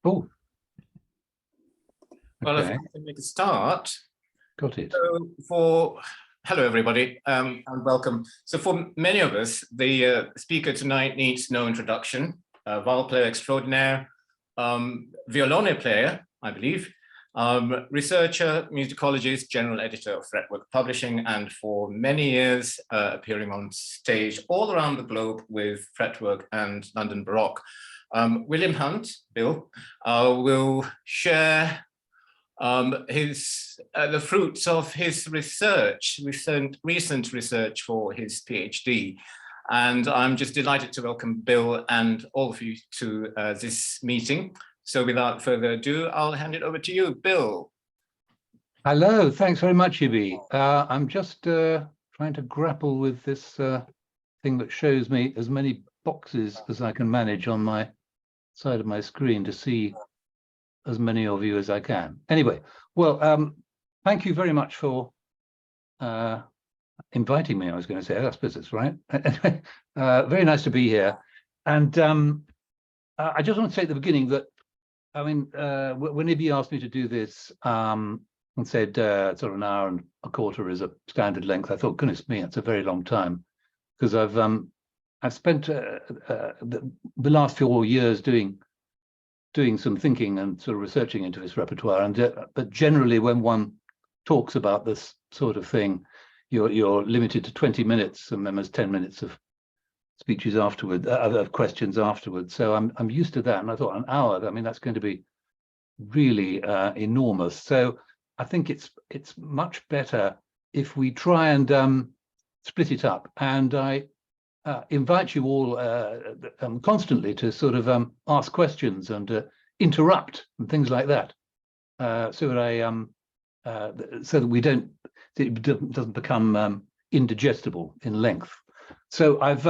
Oh, well, if okay. I can make a start. Got it. So hello everybody, and welcome. So for many of us, the speaker tonight needs no introduction. Viol player extraordinaire, violone player, I believe, researcher, musicologist, general editor of Fretwork Publishing, and for many years appearing on stage all around the globe with Fretwork and London Baroque. William Hunt, Bill, will share the fruits of his research, recent research for his PhD. And I'm just delighted to welcome Bill and all of you to this meeting. So without further ado, I'll hand it over to you, Bill. Hello, thanks very much, Ibi. I'm just trying to grapple with this thing that shows me as many boxes as I can manage on my side of my screen to see as many of you as I can. Anyway, well, thank you very much for inviting me, I was going to say. I suppose that's right. Very nice to be here. And I just want to say at the beginning that, I mean, when Ibi asked me to do this and said sort of an hour and a quarter is a standard length, I thought, goodness me, that's a very long time. Because I've spent the last 4 years doing some thinking and sort of researching into this repertoire, and but generally when one talks about this sort of thing, you're limited to 20 minutes, and then there's 10 minutes of speeches afterward, of questions afterwards. So I'm used to that, and I thought an hour, I mean, that's going to be really enormous. So I think it's much better if we try and split it up, and I invite you all constantly to sort of ask questions and interrupt and things like that, so that we don't, it doesn't become indigestible in length. So I've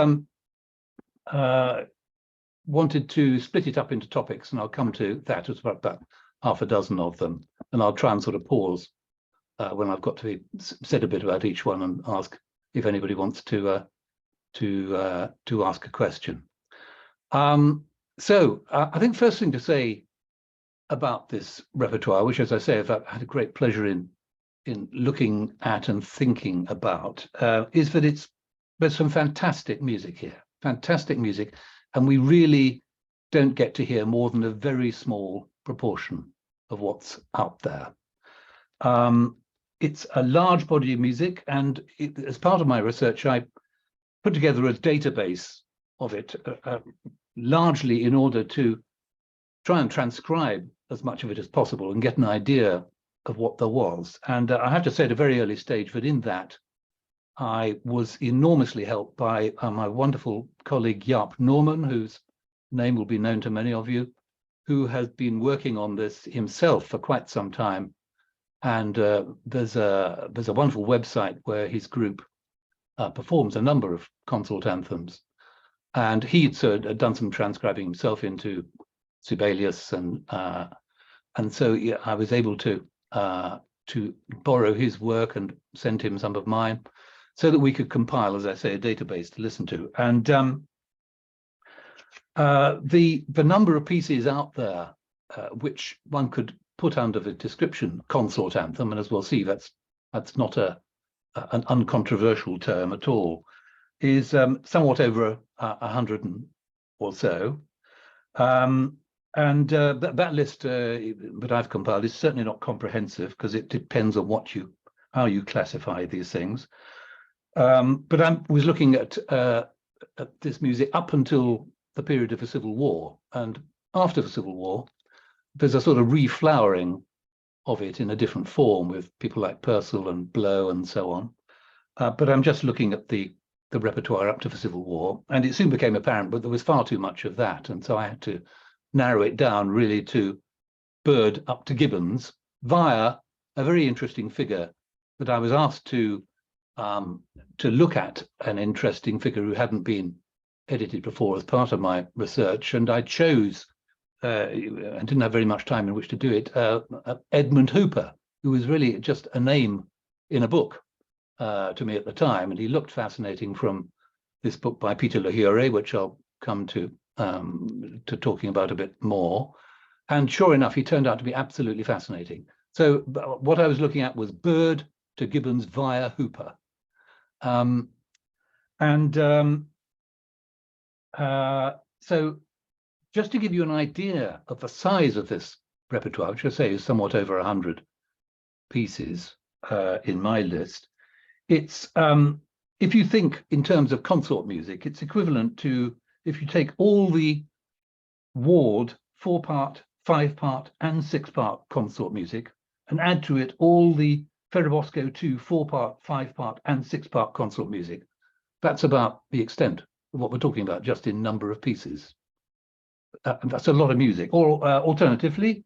wanted to split it up into topics, and I'll come to that. It's about half a dozen of them, and I'll try and sort of pause when I've got to said a bit about each one and ask if anybody wants to ask a question. So I think first thing to say about this repertoire, which, as I say, I've had a great pleasure in looking at and thinking about, is that there's some fantastic music here, fantastic music, and we really don't get to hear more than a very small proportion of what's out there. It's a large body of music, and as part of my research, I put together a database of it, largely in order to try and transcribe as much of it as possible and get an idea of what there was. And I have to say at a very early stage that in that, I was enormously helped by my wonderful colleague Jaap Norman, whose name will be known to many of you, who has been working on this himself for quite some time. And there's a wonderful website where his group performs a number of consort anthems, and he'd done some transcribing himself into Sibelius, and so yeah, I was able to borrow his work and send him some of mine, so that we could compile, as I say, a database to listen to. And the number of pieces out there which one could put under the description consort anthem, and as we'll see, that's not an uncontroversial term at all, is somewhat over 100 or so. And that list that I've compiled is certainly not comprehensive, because it depends on how you classify these things. But I was looking at this music up until the period of the Civil War, and after the Civil War, there's a sort of reflowering of it in a different form with people like Purcell and Blow and so on. But I'm just looking at the repertoire up to the Civil War, and it soon became apparent that there was far too much of that, and so I had to narrow it down really to Byrd up to Gibbons via a very interesting figure that I was asked to look at, an interesting figure who hadn't been edited before as part of my research, and I chose, I didn't have very much time in which to do it, Edmund Hooper, who was really just a name in a book to me at the time, and he looked fascinating from this book by Peter Lahure, which I'll come to talking about a bit more. And sure enough, he turned out to be absolutely fascinating. So what I was looking at was Bird to Gibbon's via Hooper. So just to give you an idea of the size of this repertoire, which I say is somewhat over 100 pieces in my list, it's if you think in terms of consort music, it's equivalent to if you take all the Ward 4-part, 5-part, and 6-part consort music and add to it all the Ferrabosco 2 4-part, 5-part, and 6-part consort music. That's about the extent of what we're talking about, just in number of pieces. That's a lot of music. Or alternatively,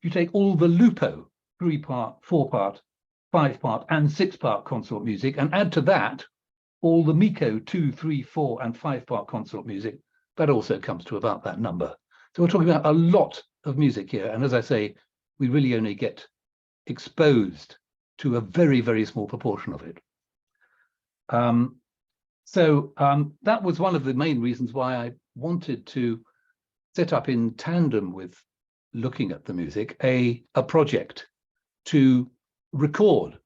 you take all the Lupo 3-part, 4-part, 5-part, and 6-part consort music and add to that all the Miko 2, 3, 4, and 5-part consort music. That also comes to about that number. So we're talking about a lot of music here. And as I say, we really only get exposed to a very, very small proportion of it. That was one of the main reasons why I wanted to set up, in tandem with looking at the music, a project to record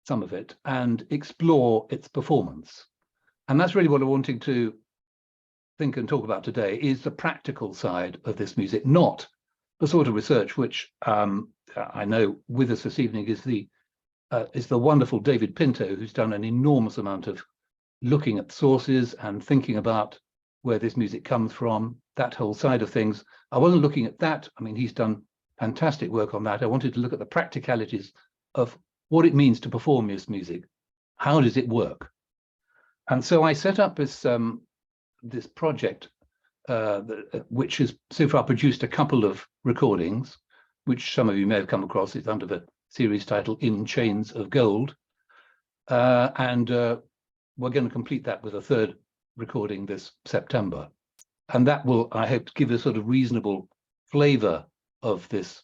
some of it and explore its performance. And that's really what I'm wanting to think and talk about today, is the practical side of this music, not the sort of research which I know with us this evening is the wonderful David Pinto, who's done an enormous amount of looking at sources and thinking about where this music comes from, that whole side of things. I wasn't looking at that. I mean, he's done fantastic work on that. I wanted to look at the practicalities of what it means to perform this music. How does it work? And so I set up this project, which has so far produced a couple of recordings, which some of you may have come across. It's under the series title In Chains of Gold. And we're going to complete that with a third recording this September. And that will, I hope, give a sort of reasonable flavor of this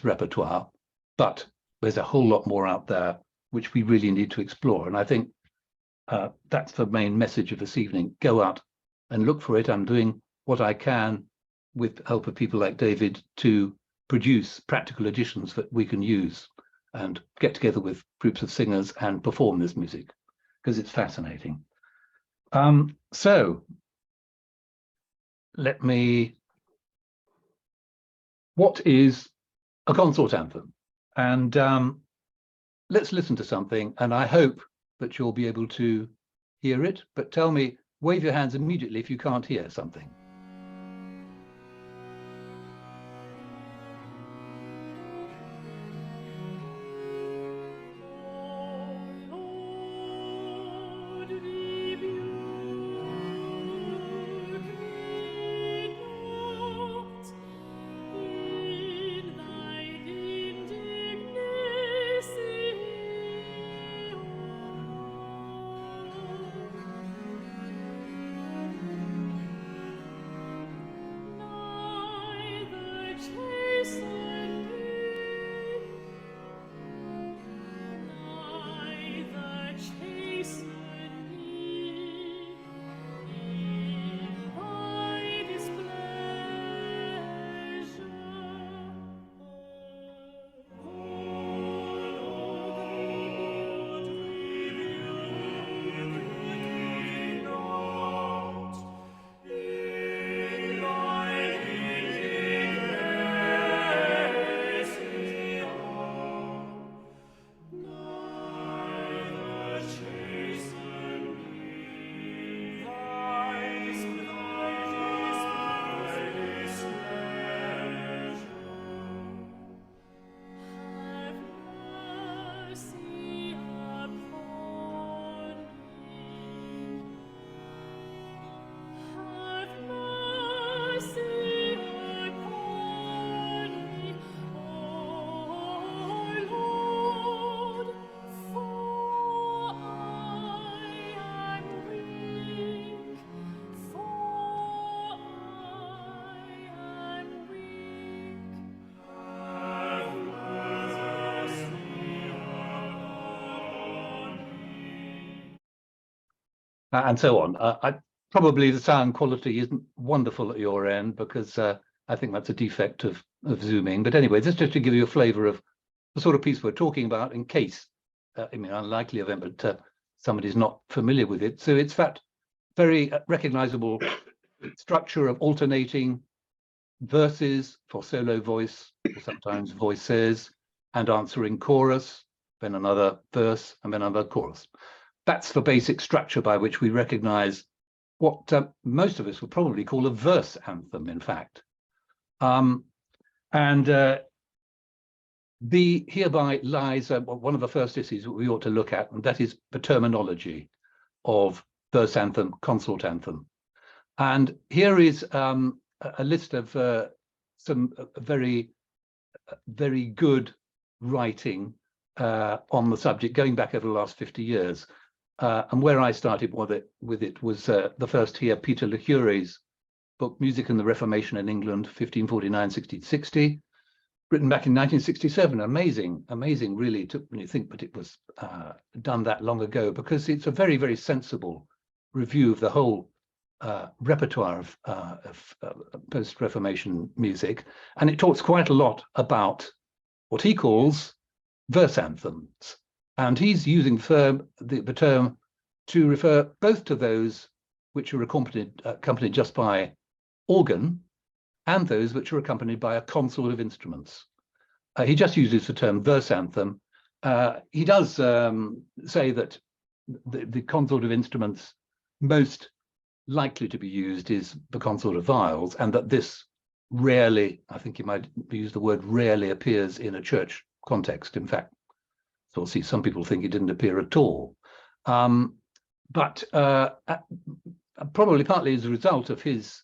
repertoire. But there's a whole lot more out there which we really need to explore. And I think that's the main message of this evening. Go out and look for it. I'm doing what I can with the help of people like David to produce practical editions that we can use and get together with groups of singers and perform this music, because it's fascinating. So what is a consort anthem? And let's listen to something, and I hope that you'll be able to hear it, but tell me, wave your hands immediately if you can't hear something. And so on. Probably the sound quality isn't wonderful at your end because I think that's a defect of zooming. But anyway, this is just to give you a flavor of the sort of piece we're talking about in case, I mean, unlikely event, but somebody's not familiar with it. So it's that very recognizable structure of alternating verses for solo voice, or sometimes voices, and answering chorus, then another verse, and then another chorus. That's the basic structure by which we recognize what most of us would probably call a verse anthem, in fact. Hereby lies one of the first issues that we ought to look at, and that is the terminology of verse anthem, consort anthem. And here is a list of some very, very good writing on the subject going back over the last 50 years. And where I started with it was the first here, Peter Lecure's book, Music and the Reformation in England, 1549-1660, written back in 1967. Amazing, amazing, really, when you think that it was done that long ago, because it's a very, very sensible review of the whole repertoire of post-Reformation music. And it talks quite a lot about what he calls verse anthems. And he's using the term to refer both to those which are accompanied just by organ and those which are accompanied by a consort of instruments. He just uses the term verse anthem. He does say that the consort of instruments most likely to be used is the consort of viols, and that this rarely, I think you might use the word rarely, appears in a church context. In fact, so see, some people think it didn't appear at all. But probably partly as a result of his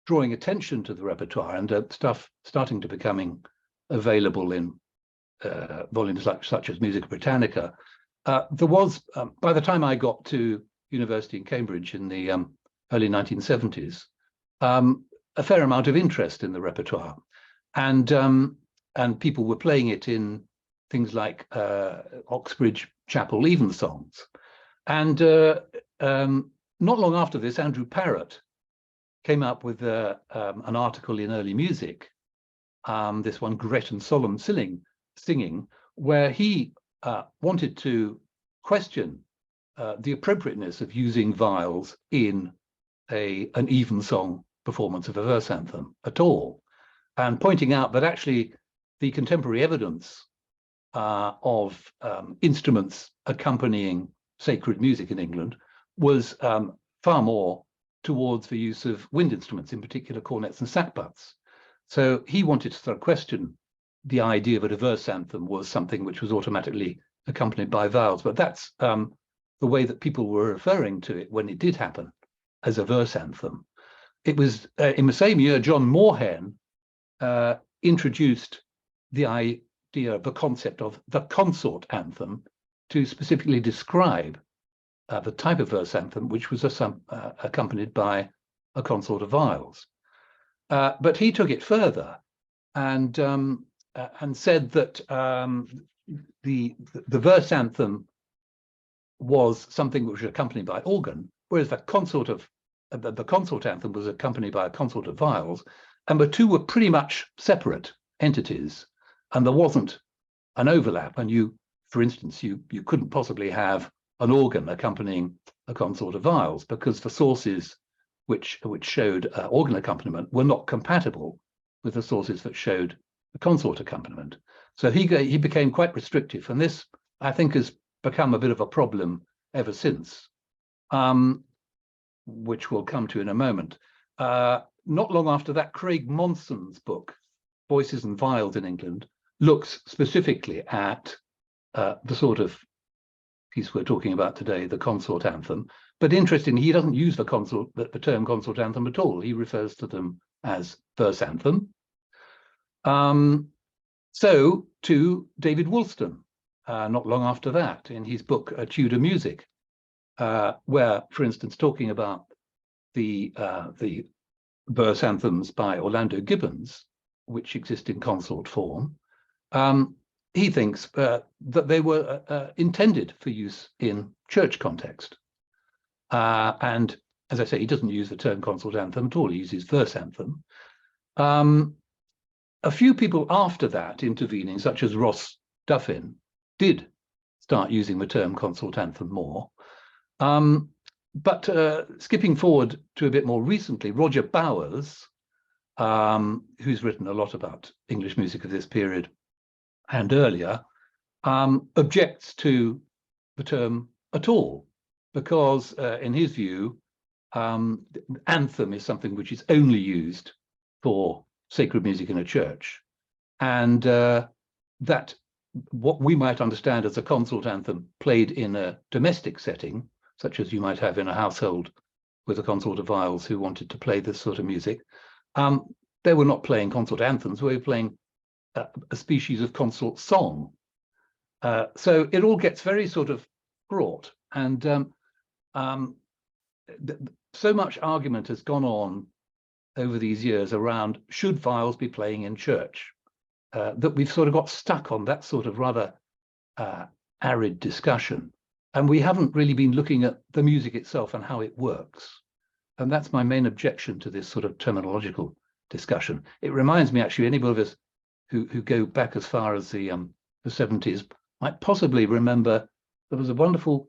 drawing attention to the repertoire and stuff starting to becoming available in volumes such as Musica Britannica, there was, by the time I got to university in Cambridge in the early 1970s, a fair amount of interest in the repertoire. And people were playing it in things like Oxbridge Chapel evensongs. And not long after this, Andrew Parrott came up with an article in Early Music, this one, Gret and Solemn Singing, where he wanted to question the appropriateness of using viols in an evensong performance of a verse anthem at all, and pointing out that actually the contemporary evidence of instruments accompanying sacred music in England was far more towards the use of wind instruments, in particular cornets and sackbuts. So he wanted to sort of question the idea that a verse anthem was something which was automatically accompanied by vowels, but that's the way that people were referring to it when it did happen, as a verse anthem. It was in the same year John Moorhen introduced the idea, the concept of the consort anthem, to specifically describe the type of verse anthem which was accompanied by a consort of viols. But he took it further and said that the verse anthem was something which was accompanied by organ, whereas the consort anthem was accompanied by a consort of viols, and the two were pretty much separate entities, and there wasn't an overlap. And you, for instance, you couldn't possibly have an organ accompanying a consort of viols, because the sources which showed organ accompaniment were not compatible with the sources that showed the consort accompaniment. So he became quite restrictive, and this, I think, has become a bit of a problem ever since, which we'll come to in a moment. Not long after that, Craig Monson's book, Voices and Viols in England, looks specifically at the sort of piece we're talking about today, the consort anthem. But interestingly, he doesn't use the term consort anthem at all. He refers to them as verse anthem. So to David Woolston, not long after that, in his book Tudor Music, where, for instance, talking about the verse anthems by Orlando Gibbons, which exist in consort form, he thinks that they were intended for use in church context. And as I say, he doesn't use the term consort anthem at all. He uses verse anthem. A few people after that intervening, such as Ross Duffin, did start using the term consort anthem more. But skipping forward to a bit more recently, Roger Bowers, who's written a lot about English music of this period and earlier, objects to the term at all, because in his view, anthem is something which is only used for sacred music in a church, and that what we might understand as a consort anthem played in a domestic setting, such as you might have in a household with a consort of viols who wanted to play this sort of music, they were not playing consort anthems, they were playing a species of consort song. So it all gets very sort of fraught, and so much argument has gone on over these years around should viols be playing in church, that we've sort of got stuck on that sort of rather arid discussion, and we haven't really been looking at the music itself and how it works. And that's my main objection to this sort of terminological discussion. It reminds me, actually, any of us who go back as far as the 70s might possibly remember there was a wonderful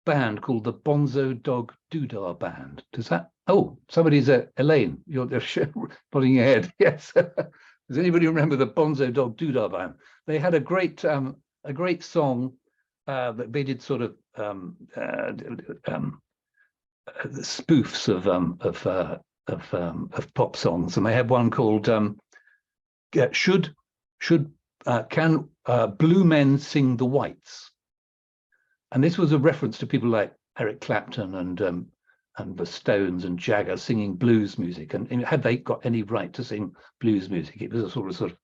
band called the Bonzo Dog Doodah Band. Does that? Oh, somebody's Elaine. You're nodding your head. Yes. Does anybody remember the Bonzo Dog Doodah Band? They had a great song that they did sort of spoofs of pop songs, and they had one called "Can Blue Men Sing the Whites?" And this was a reference to people like Eric Clapton and the Stones and Jagger singing blues music. And had they got any right to sing blues music? It was a sort of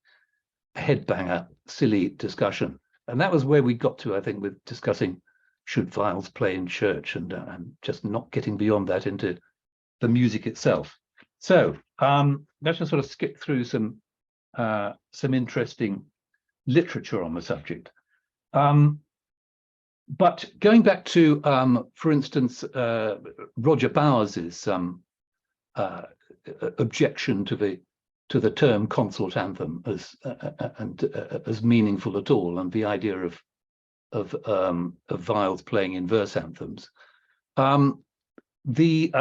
headbanger, silly discussion. And that was where we got to, I think, with discussing should viols play in church, and just not getting beyond that into the music itself. So let's just sort of skip through some interesting literature on the subject. But going back to, for instance, Roger Bowers's objection to the term consort anthem as meaningful at all, and the idea of viols playing in verse anthems, the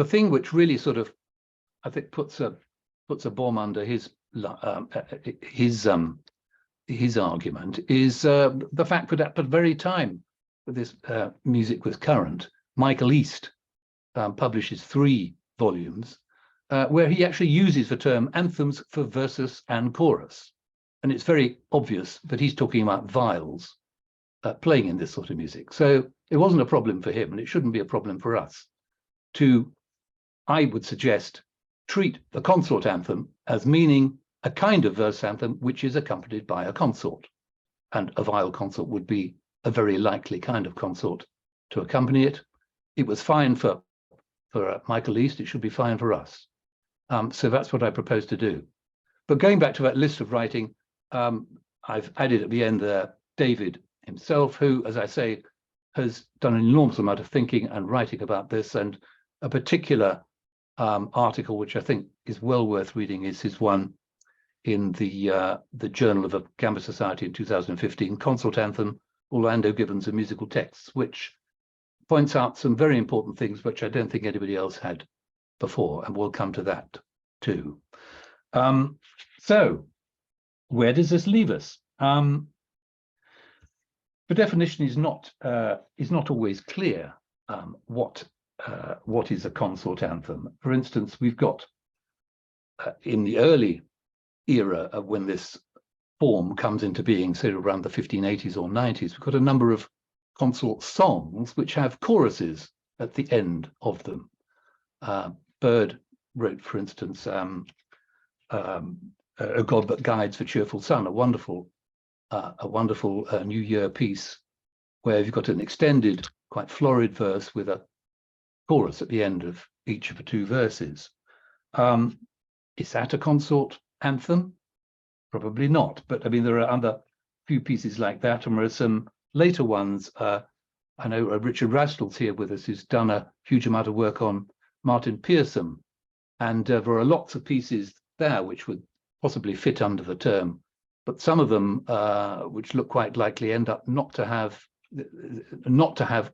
thing which really sort of, I think, puts a bomb under his argument is the fact that at the very time that this music was current, Michael East publishes 3 volumes where he actually uses the term anthems for versus and chorus. And it's very obvious that he's talking about viols playing in this sort of music. So it wasn't a problem for him, and it shouldn't be a problem for us to, I would suggest, treat the consort anthem as meaning a kind of verse anthem which is accompanied by a consort. And a viol consort would be a very likely kind of consort to accompany it. It was fine for Michael East, it should be fine for us. So that's what I propose to do. But going back to that list of writing, I've added at the end there David himself, who, as I say, has done an enormous amount of thinking and writing about this, and a particular article which I think is well worth reading is his one in the Journal of the Gambler Society in 2015, Consort Anthem, Orlando Gibbons and Musical Texts, which points out some very important things which I don't think anybody else had before, and we'll come to that too. So where does this leave us? The definition is not always clear. What is a consort anthem? For instance, we've got in the early era of when this form comes into being, say around the 1580s or 90s, we've got a number of consort songs which have choruses at the end of them. Byrd wrote, for instance, A God That Guides for Cheerful Sun, a wonderful New Year piece where you've got an extended, quite florid verse with a chorus at the end of each of the 2 verses. Is that a consort anthem? Probably not, but I mean, there are other few pieces like that, and there are some later ones. I know Richard Rastall's here with us, who's done a huge amount of work on Martin Pearson, And there are lots of pieces there which would possibly fit under the term, but some of them, which look quite likely, end up not to have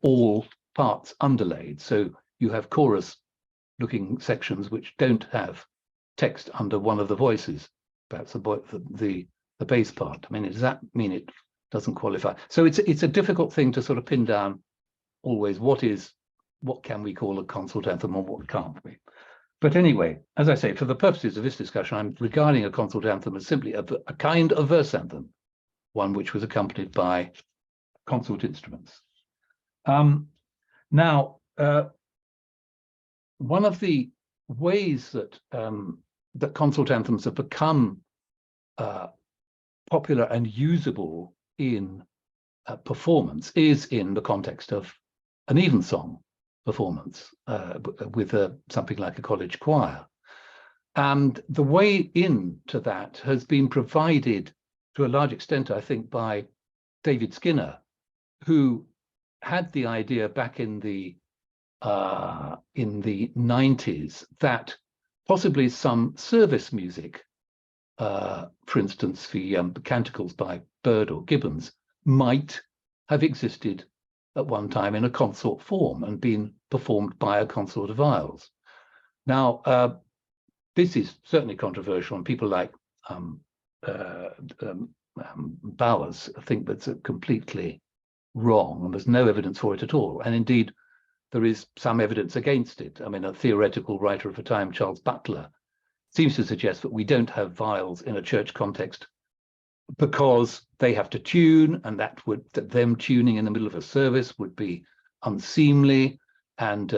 all parts underlaid. So you have chorus-looking sections which don't have text under one of the voices, perhaps the bass part. I mean, does that mean it doesn't qualify? So it's a difficult thing to sort of pin down always what can we call a consort anthem or what can't we? But anyway, as I say, for the purposes of this discussion, I'm regarding a consort anthem as simply a kind of verse anthem, one which was accompanied by consort instruments. Now, one of the ways that that consort anthems have become popular and usable in performance is in the context of an evensong performance with something like a college choir. And the way into that has been provided to a large extent, I think, by David Skinner, who had the idea back in the 90s that possibly some service music, for instance, the canticles by Byrd or Gibbons, might have existed at one time in a consort form and been performed by a consort of viols. Now, this is certainly controversial, and people like Bowers think that's completely wrong, and there's no evidence for it at all. And indeed, there is some evidence against it. I mean, a theoretical writer of the time, Charles Butler, seems to suggest that we don't have viols in a church context because they have to tune, and that them tuning in the middle of a service would be unseemly, and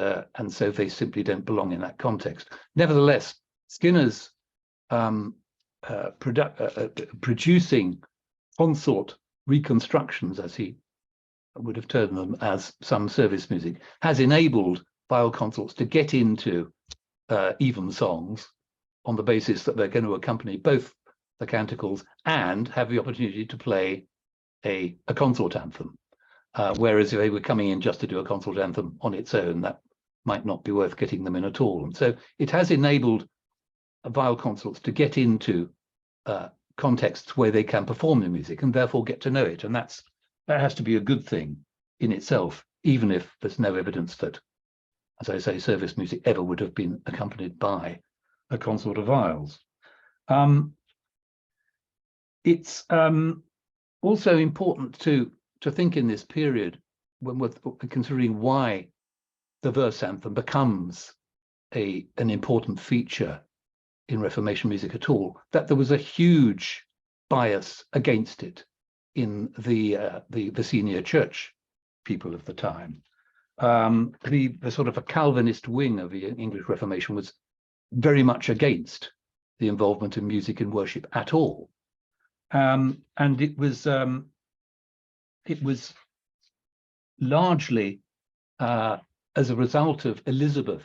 so they simply don't belong in that context. Nevertheless, Skinner's producing consort reconstructions, as he would have termed them, as some service music, has enabled viol consorts to get into evensongs on the basis that they're going to accompany both the canticles and have the opportunity to play a consort anthem. Whereas if they were coming in just to do a consort anthem on its own, that might not be worth getting them in at all. And so it has enabled viol consorts to get into contexts where they can perform the music and therefore get to know it. And that has to be a good thing in itself, even if there's no evidence that, as I say, service music ever would have been accompanied by a consort of viols. It's also important to think in this period, when we're considering why the verse anthem becomes an important feature in Reformation music at all, that there was a huge bias against it in the senior church people of the time. The sort of a Calvinist wing of the English Reformation was very much against the involvement of music in worship at all. And it was largely as a result of Elizabeth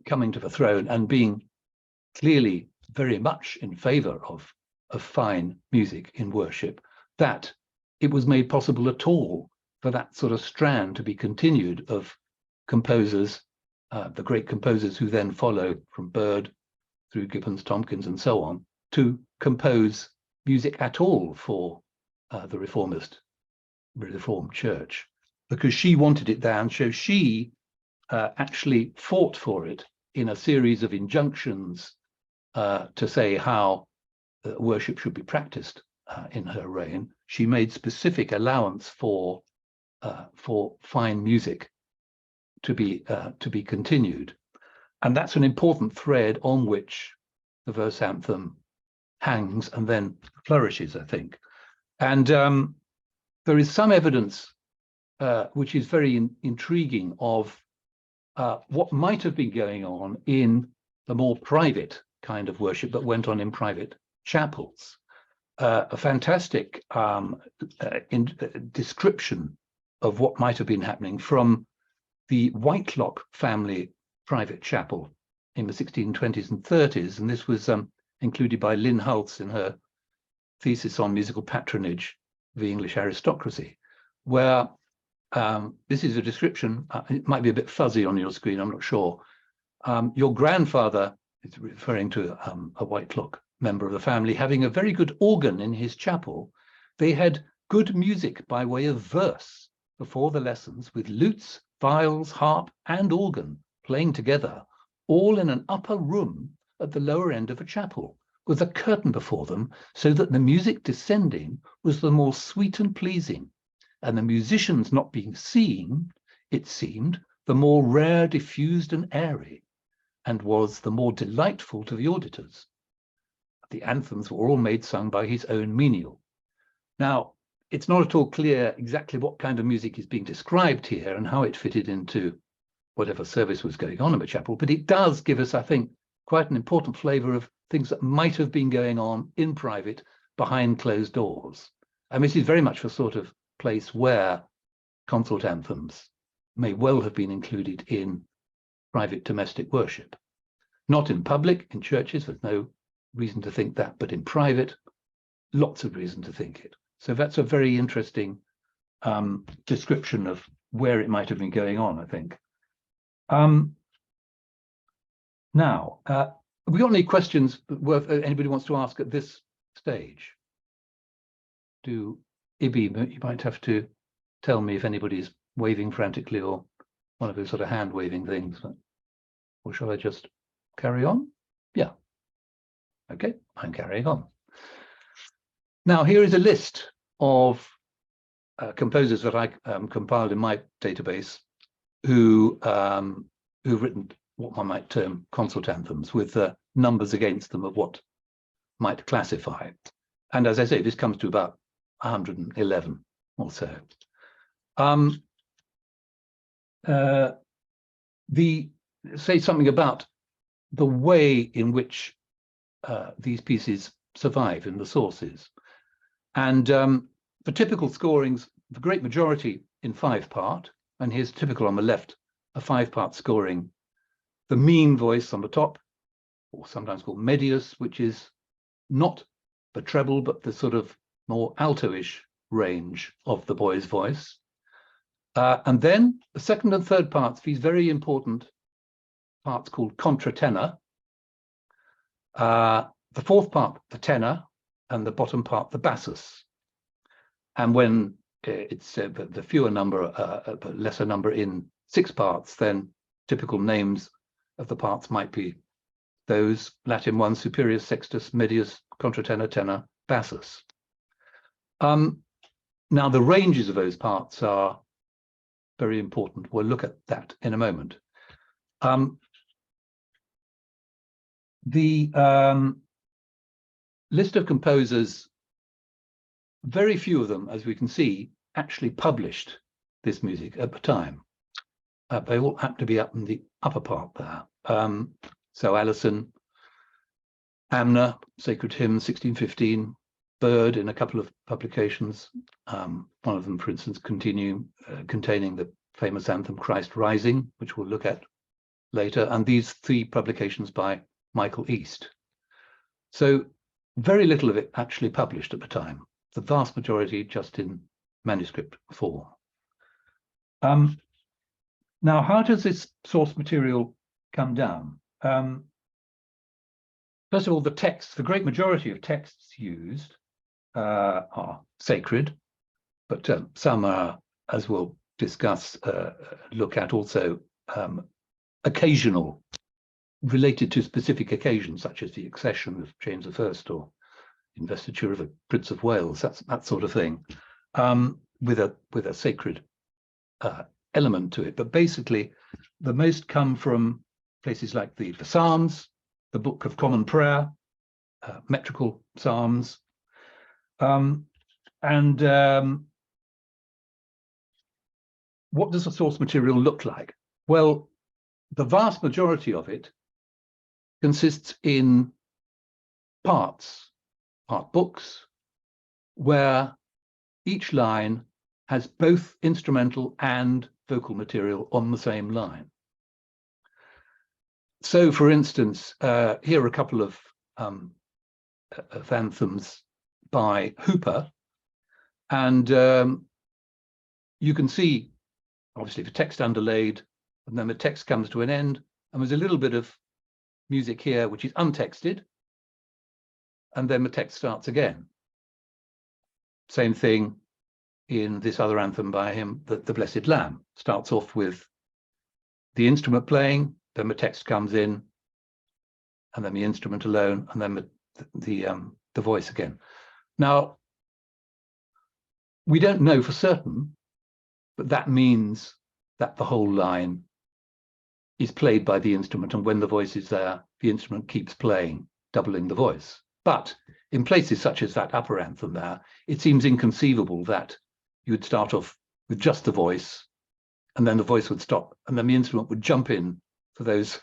coming to the throne and being clearly very much in favor of fine music in worship, that it was made possible at all for that sort of strand to be continued of composers, the great composers who then follow from Byrd through Gibbons, Tompkins, and so on, to compose music at all for the Reformed Church, because she wanted it there, and so she actually fought for it in a series of injunctions to say how worship should be practiced in her reign. She made specific allowance for fine music to be continued, and that's an important thread on which the verse anthem hangs and then flourishes, I think. And there is some evidence which is very intriguing of what might have been going on in the more private kind of worship that went on in private chapels. A fantastic description of what might have been happening from the Whitelock family private chapel in the 1620s and 30s, and this was included by Lynn Hulse in her thesis on musical patronage of the English aristocracy, where this is a description, it might be a bit fuzzy on your screen, I'm not sure, your grandfather, is referring to a White Clock member of the family, having a very good organ in his chapel. They had good music by way of verse before the lessons, with lutes, viols, harp, and organ playing together, all in an upper room at the lower end of a chapel, with a curtain before them, so that the music descending was the more sweet and pleasing, and the musicians not being seen, it seemed, the more rare, diffused, and airy, and was the more delightful to the auditors. The anthems were all made sung by his own menial. Now, it's not at all clear exactly what kind of music is being described here and how it fitted into whatever service was going on in the chapel, but it does give us, I think, quite an important flavour of things that might have been going on in private behind closed doors. And this is very much the sort of place where consort anthems may well have been included in private domestic worship. Not in public, in churches, there's no reason to think that, but in private, lots of reason to think it. So that's a very interesting description of where it might have been going on, I think. Now, have we got any questions worth anybody wants to ask at this stage? Ibi, you might have to tell me if anybody's waving frantically or one of those sort of hand waving things, or shall I just carry on? Yeah. Okay, I'm carrying on. Now, here is a list of composers that I compiled in my database who've written what one might term consort anthems, with numbers against them of what might classify. And as I say, this comes to about 111 or so. Say something about the way in which these pieces survive in the sources. And for typical scorings, the great majority in 5-part, and here's typical on the left, a 5-part scoring, the mean voice on the top, or sometimes called medius, which is not the treble, but the sort of more alto-ish range of the boy's voice. And then the 2nd and 3rd parts, these very important parts called contratenor. The 4th part, the tenor, and the bottom part, the bassus. And when it's the fewer number, the lesser number in 6 parts, then typical names of the parts might be those Latin ones: superior, sextus, medius, contratenor, tenor, bassus. Now, the ranges of those parts are very important. We'll look at that in a moment. The list of composers, very few of them, as we can see, actually published this music at the time. They all happen to be up in the upper part there. So Alison, Amner, Sacred Hymn, 1615, Bird in a couple of publications. One of them, for instance, containing the famous anthem Christ Rising, which we'll look at later, and these 3 publications by Michael East. So very little of it actually published at the time, the vast majority just in manuscript form. Now, how does this source material come down? First of all, the texts, the great majority of texts used are sacred, but some are, as we'll discuss, look at also occasional, related to specific occasions, such as the accession of James I or investiture of a Prince of Wales, that sort of thing, with a sacred element to it. But basically, the most come from places like the Psalms, the Book of Common Prayer, metrical psalms, and what does the source material look like? Well, the vast majority of it consists in part books, where each line has both instrumental and vocal material on the same line. So, for instance, here are a couple of anthems by Hooper, and you can see, obviously, the text underlaid, and then the text comes to an end, and there's a little bit of music here which is untexted, and then the text starts again. Same thing in this other anthem by him, the Blessed Lamb. Starts off with the instrument playing, then the text comes in, and then the instrument alone, and then the voice again. Now, we don't know for certain, but that means that the whole line is played by the instrument, and when the voice is there, the instrument keeps playing, doubling the voice. But in places such as that upper anthem there, it seems inconceivable that you would start off with just the voice, and then the voice would stop, and then the instrument would jump in for those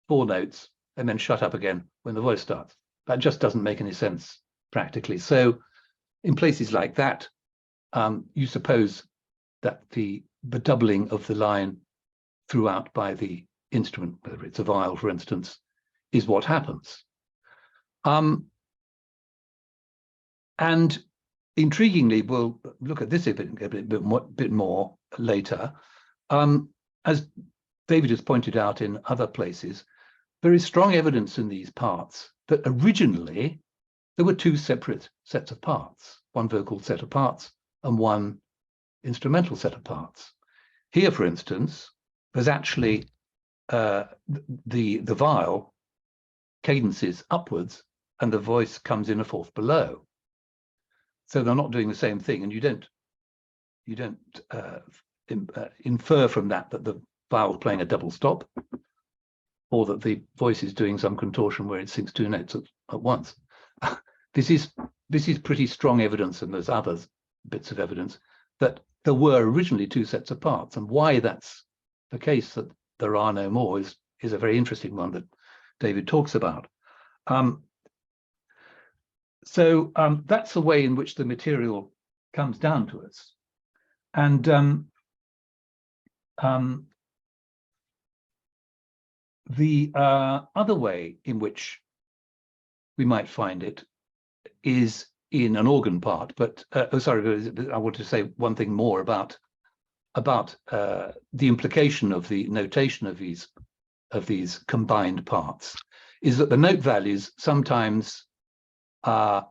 4 notes, and then shut up again when the voice starts. That just doesn't make any sense practically. So in places like that, you suppose that the doubling of the line throughout by the instrument, whether it's a viol, for instance, is what happens. And intriguingly, we'll look at this a bit more later. As David has pointed out in other places, there is strong evidence in these parts that originally there were 2 separate sets of parts, one vocal set of parts and one instrumental set of parts. Here, for instance, there's actually the viol cadences upwards and the voice comes in a fourth below. So they're not doing the same thing, and you don't infer from that the viol is playing a double stop, or that the voice is doing some contortion where it sings 2 notes at once. This is pretty strong evidence, and there's other bits of evidence that there were originally 2 sets of parts, and why that's the case that there are no more is a very interesting one that David talks about. So that's the way in which the material comes down to us. And the other way in which we might find it is in an organ part. But sorry, I want to say one thing more about the implication of the notation of these combined parts, is that the note values sometimes are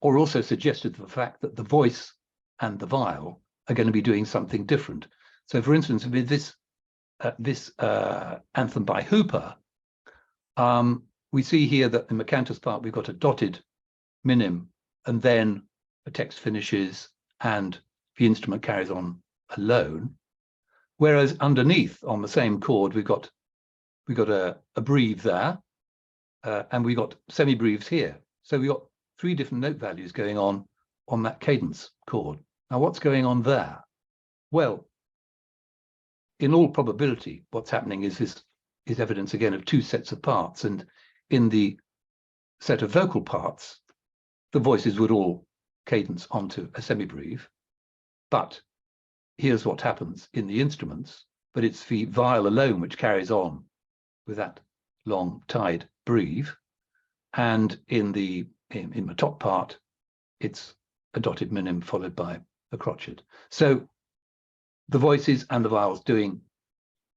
also suggested the fact that the voice and the viol are going to be doing something different. So, for instance, with this anthem by Hooper, we see here that in the cantus part we've got a dotted minim, and then the text finishes and the instrument carries on alone. Whereas underneath on the same chord we've got a breve there, and we got semibreves here. So we got 3 different note values going on that cadence chord. Now, what's going on there? Well, in all probability, what's happening is evidence again of 2 sets of parts, and in the set of vocal parts, the voices would all cadence onto a semibreve. But here's what happens in the instruments, but it's the viol alone which carries on with that long tied breve, and in the top part it's a dotted minim followed by a crotchet. So the voices and the viols doing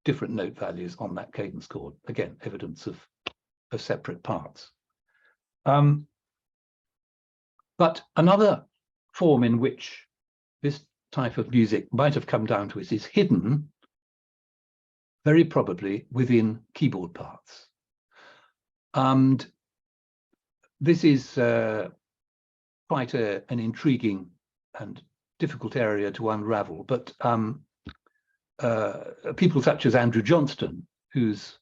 different note values on that cadence chord, again evidence of separate parts. But another form in which this type of music might have come down to us is hidden very probably within keyboard parts. And this is quite an intriguing and difficult area to unravel, but people such as Andrew Johnston, who's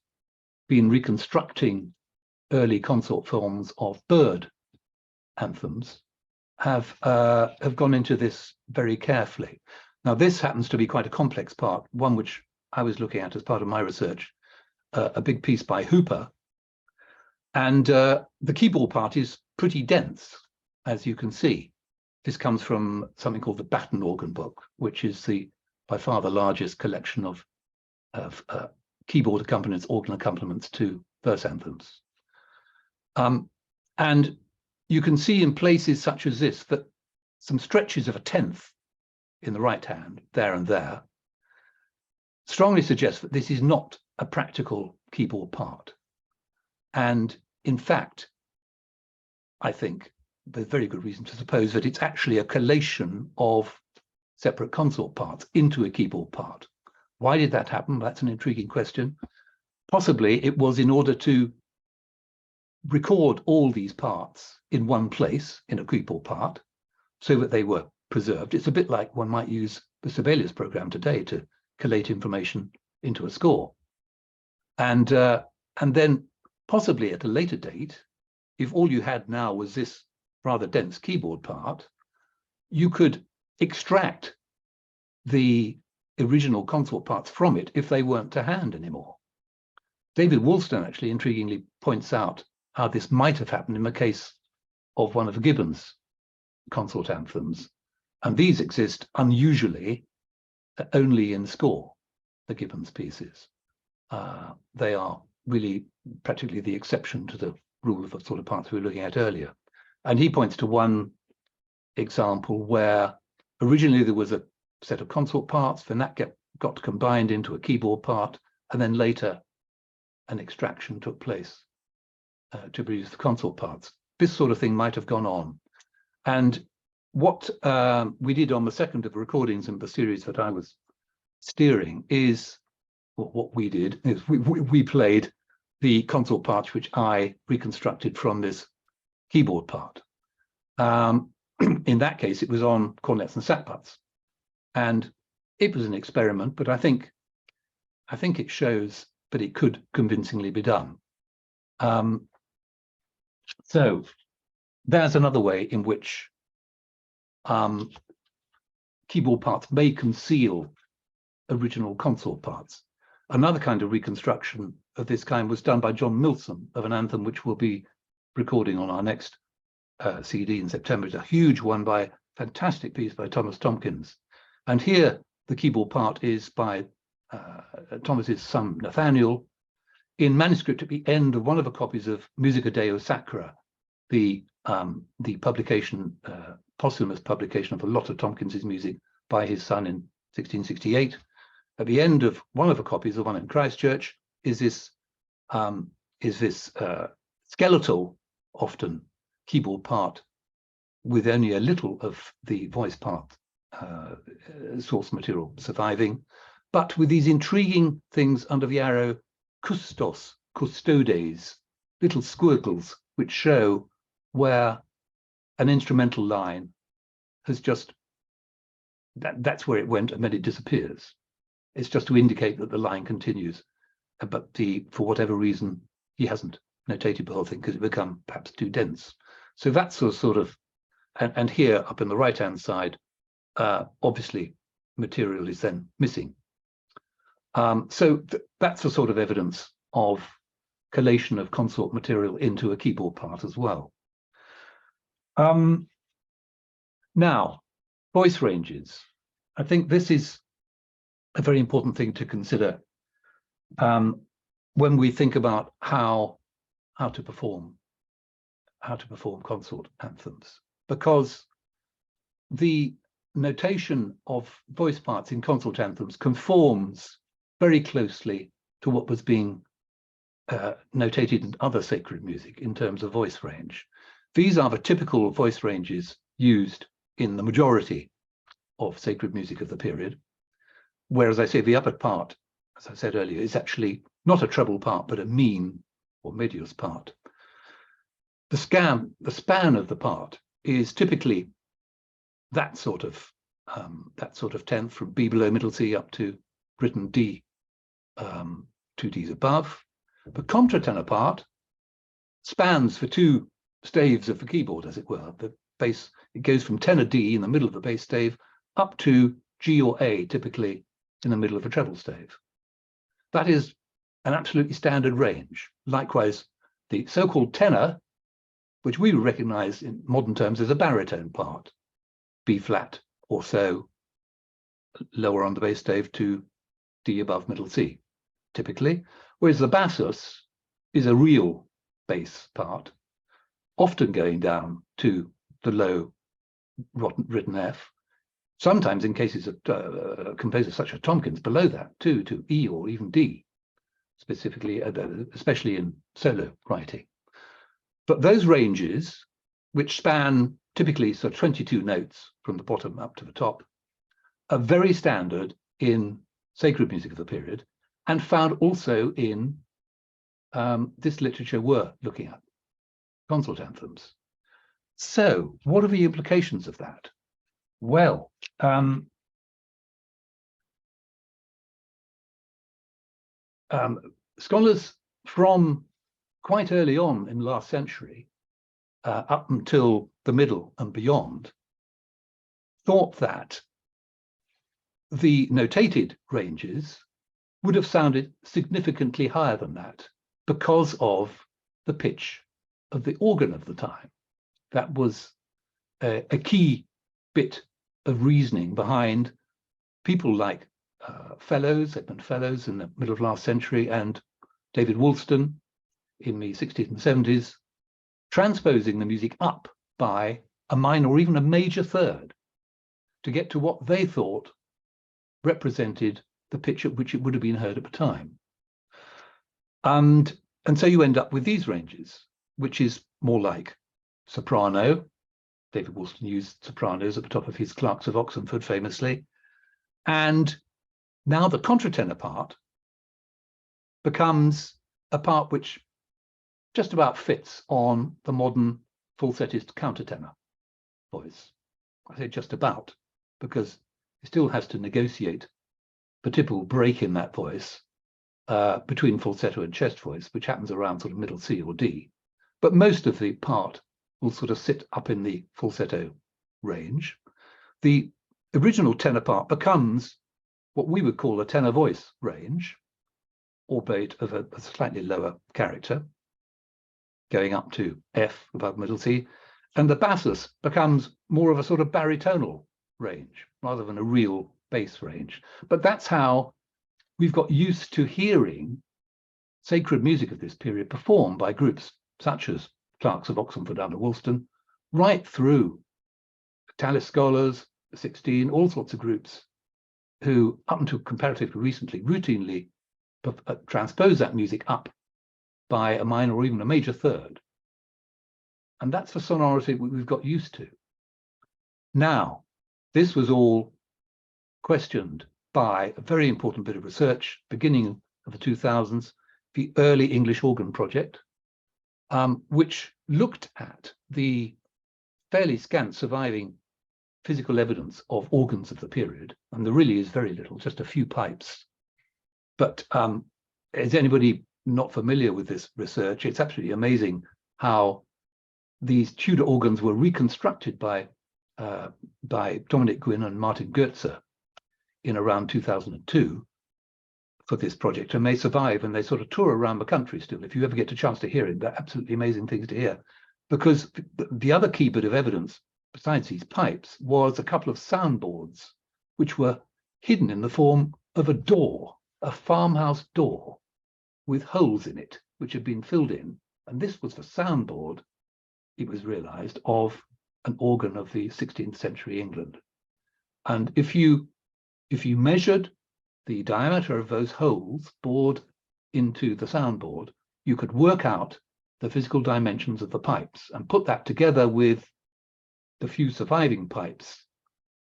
been reconstructing early consort forms of bird anthems, have gone into this very carefully. Now, this happens to be quite a complex part, one which I was looking at as part of my research, a big piece by Hooper. And the keyboard part is pretty dense, as you can see. This comes from something called the Batten Organ Book, which is by far the largest collection of keyboard accompaniments, organ accompaniments to verse anthems. And you can see in places such as this that some stretches of a tenth in the right hand, there and there, strongly suggest that this is not a practical keyboard part. And in fact, I think there's very good reason to suppose that it's actually a collation of separate consort parts into a keyboard part. Why did that happen? That's an intriguing question. Possibly it was in order to record all these parts in one place in a keyboard part so that they were preserved. It's a bit like one might use the Sibelius program today to collate information into a score. And then possibly at a later date, if all you had now was this rather dense keyboard part, you could extract the original consort parts from it if they weren't to hand anymore. David Woolstone actually intriguingly points out how this might have happened in the case of one of Gibbon's consort anthems. And these exist unusually only in score, the Gibbon's pieces. They are really practically the exception to the rule of the sort of parts we were looking at earlier. And he points to one example where originally there was a set of consort parts, then that got combined into a keyboard part, and then later an extraction took place to produce the consort parts. This sort of thing might have gone on. And what we did on the second of the recordings in the series that I was steering is, what we did is we played the consort parts which I reconstructed from this keyboard part. In that case, it was on cornets and sackbuts. And it was an experiment, but I think it shows that it could convincingly be done. So there's another way in which keyboard parts may conceal original consort parts. Another kind of reconstruction of this kind was done by John Milsom of an anthem which we'll be recording on our next CD in September. It's a huge one by a fantastic piece by Thomas Tomkins. And here the keyboard part is by Thomas's son Nathaniel, in manuscript at the end of one of the copies of Musica Deo Sacra, the publication, posthumous publication of a lot of Tomkins's music by his son in 1668. At the end of one of the copies, the one in Christchurch, is this skeletal, often keyboard part with only a little of the voice part source material surviving, but with these intriguing things under the arrow custos, custodes, little squircles which show where an instrumental line has just, that's where it went and then it disappears. It's just to indicate that the line continues, but for whatever reason, he hasn't notated the whole thing because it become perhaps too dense. So that's a sort of, and here up in the right-hand side, obviously material is then missing. So that's a sort of evidence of collation of consort material into a keyboard part as well. Now, voice ranges. I think this is a very important thing to consider when we think about how to perform consort anthems, because the notation of voice parts in consort anthems conforms very closely to what was being notated in other sacred music in terms of voice range. These are the typical voice ranges used in the majority of sacred music of the period, whereas I say the upper part, as I said earlier, is actually not a treble part, but a mean or medius part. The span of the part is typically that sort of tenth from B below middle C up to written D, 2 Ds above. The contratenor part spans the two staves of the keyboard, as it were. The bass, it goes from tenor D in the middle of the bass stave up to G or A, typically in the middle of a treble stave. That is an absolutely standard range. Likewise, the so-called tenor, which we recognize in modern terms as a baritone part, B flat or so, lower on the bass stave to D above middle C, typically. Whereas the bassus is a real bass part, often going down to the low written F, sometimes in cases of composers such as Tomkins below that too, to E or even D. specifically, especially in solo writing. But those ranges, which span typically sort of 22 notes from the bottom up to the top, are very standard in sacred music of the period, and found also in this literature we're looking at, consort anthems. So what are the implications of that? Well, scholars from quite early on in the last century, up until the middle and beyond, thought that the notated ranges would have sounded significantly higher than that because of the pitch of the organ of the time. That was a key bit of reasoning behind people like Edmund Fellows in the middle of last century, and David Woolston in the 60s and 70s, transposing the music up by a minor or even a major third to get to what they thought represented the pitch at which it would have been heard at the time. And so you end up with these ranges, which is more like soprano. David Woolston used sopranos at the top of his Clerks of Oxenford famously. And now the contratenor part becomes a part which just about fits on the modern falsettist countertenor voice. I say just about, because he still has to negotiate the typical break in that voice between falsetto and chest voice, which happens around sort of middle C or D. But most of the part will sort of sit up in the falsetto range. The original tenor part becomes what we would call a tenor voice range, albeit of a slightly lower character, going up to F above middle C, and the bassus becomes more of a sort of baritonal range rather than a real bass range. But that's how we've got used to hearing sacred music of this period performed by groups such as Clerks of Oxenford under Woolston, right through Tallis scholars, 16, all sorts of groups who, up until comparatively recently, routinely transpose that music up by a minor or even a major third. And that's the sonority we've got used to. Now, this was all questioned by a very important bit of research, beginning of the 2000s, the early English organ project, which looked at the fairly scant surviving physical evidence of organs of the period. And there really is very little, just a few pipes. But is anybody not familiar with this research? It's absolutely amazing how these Tudor organs were reconstructed by Dominic Gwynn and Martin Goetze in around 2002 for this project, and they survive and they sort of tour around the country still. If you ever get a chance to hear it, they're absolutely amazing things to hear. Because the other key bit of evidence, besides these pipes, was a couple of soundboards which were hidden in the form of a door, a farmhouse door with holes in it, which had been filled in. And this was the soundboard, it was realized, of an organ of the 16th century England. And if you measured the diameter of those holes bored into the soundboard, you could work out the physical dimensions of the pipes and put that together with the few surviving pipes,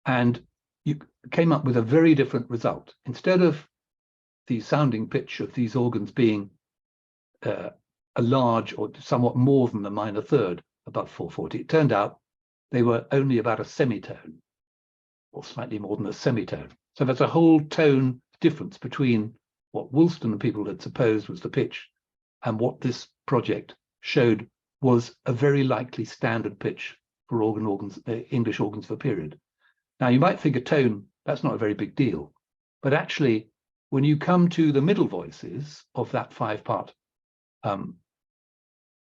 and you came up with a very different result. Instead of the sounding pitch of these organs being a large or somewhat more than the minor third above 440, it turned out they were only about a semitone, or slightly more than a semitone. So there's a whole tone difference between what Woolston and people had supposed was the pitch and what this project showed was a very likely standard pitch for English organs of the period. Now, you might think a tone, that's not a very big deal, but actually, when you come to the middle voices of that five-part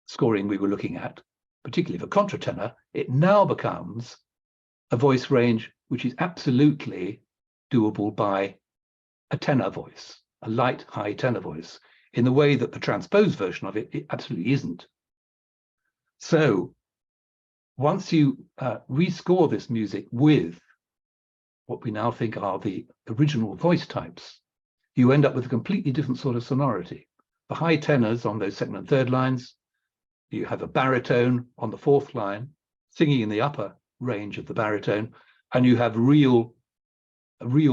scoring we were looking at, particularly for contratenor, it now becomes a voice range which is absolutely doable by a tenor voice, a light, high tenor voice, in the way that the transposed version of it absolutely isn't. So once you rescore this music with what we now think are the original voice types, you end up with a completely different sort of sonority. the high tenors on those second and third lines. You have a baritone on the fourth line, singing in the upper range of the baritone, and you have a real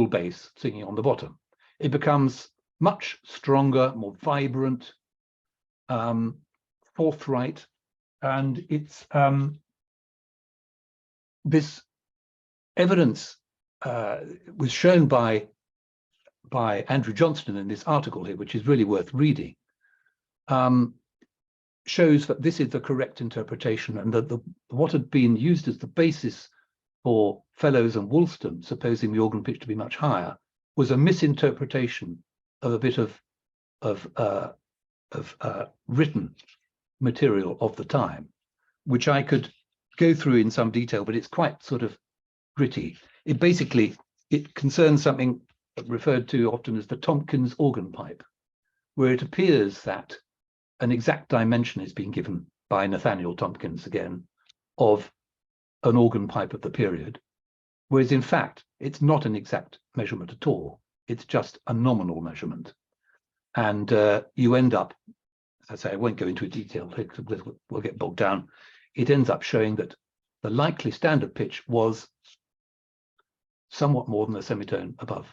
bass singing on the bottom. It becomes much stronger, more vibrant, forthright, and it's this evidence was shown by Andrew Johnston in this article here, which is really worth reading. Shows that this is the correct interpretation, and that what had been used as the basis for Fellows and Woolston, supposing the organ pitch to be much higher, was a misinterpretation of a bit of written material of the time, which I could go through in some detail, but it's quite sort of gritty. It concerns something referred to often as the Tompkins organ pipe, where it appears that an exact dimension is being given by Nathaniel Tompkins again of an organ pipe of the period, whereas in fact it's not an exact measurement at all. It's just a nominal measurement, and you end up, as I say, I won't go into detail, we'll get bogged down. It ends up showing that the likely standard pitch was somewhat more than a semitone above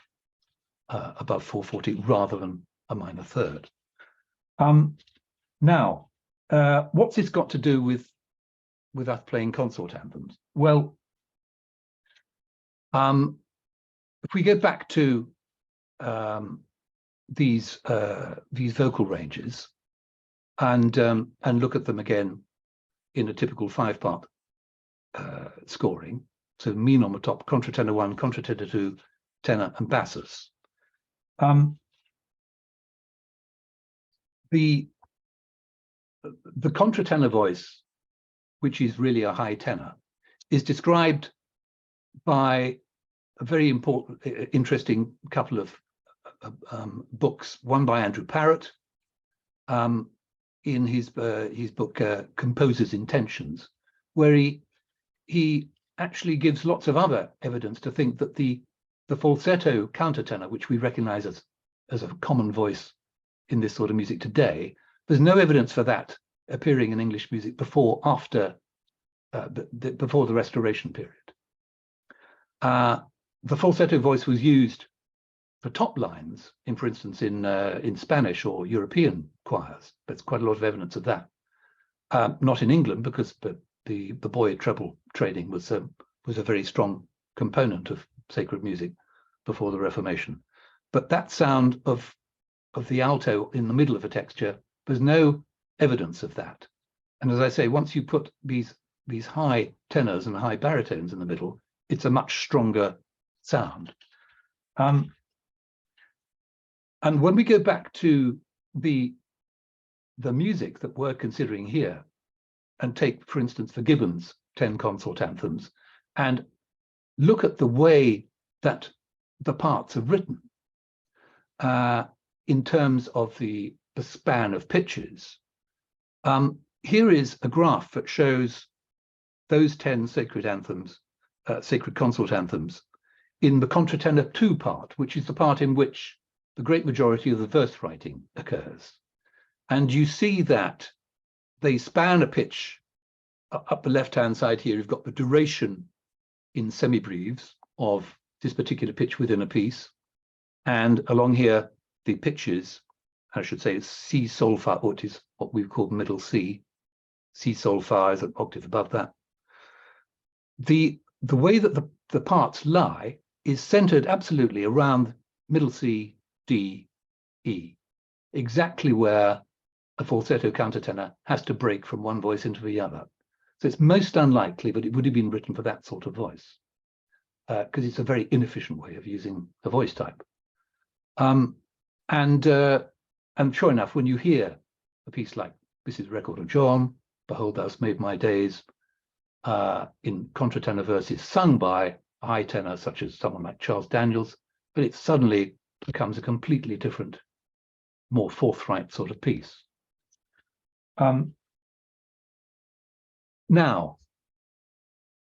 440 rather than a minor third. Now, what's this got to do with us playing consort anthems? Well, if we go back to these vocal ranges and look at them again in a typical 5-part scoring, so mean on the top, contratenor 1, contratenor 2, tenor, and bassus. The contratenor voice, which is really a high tenor, is described by a very important, interesting couple of books. One by Andrew Parrott in his book Composer's Intentions, where he actually gives lots of other evidence to think that the falsetto countertenor, which we recognize as a common voice in this sort of music today, there's no evidence for that appearing in English music before the Restoration period. The falsetto voice was used for top lines, for instance, in Spanish or European choirs. There's quite a lot of evidence of that. Not in England, because the Boy treble training was a very strong component of sacred music before the Reformation. But that sound of the alto in the middle of a texture, there's no evidence of that. And as I say, once you put these high tenors and high baritones in the middle, it's a much stronger sound. And when we go back to the music that we're considering here, and take, for instance, the Gibbons 10 consort anthems, and look at the way that the parts are written in terms of the span of pitches, here is a graph that shows those 10 sacred anthems, sacred consort anthems, in the contratenor 2 part, which is the part in which the great majority of the verse writing occurs. And you see that they span a pitch. Up the left-hand side here, you've got the duration in semibreves of this particular pitch within a piece. And along here, the pitches, I should say, it's C, Sol, Fa, Ut is what we've called middle C. C, Sol, Fa is an octave above that. The way that the parts lie is centered absolutely around middle C, D, E, exactly where a falsetto countertenor has to break from one voice into the other. So it's most unlikely that it would have been written for that sort of voice, because it's a very inefficient way of using a voice type. And sure enough, when you hear a piece like This is Record of John, Behold Thou Hast Made My Days, in contratenor verses sung by a high tenor such as someone like Charles Daniels, but it suddenly becomes a completely different, more forthright sort of piece. Now,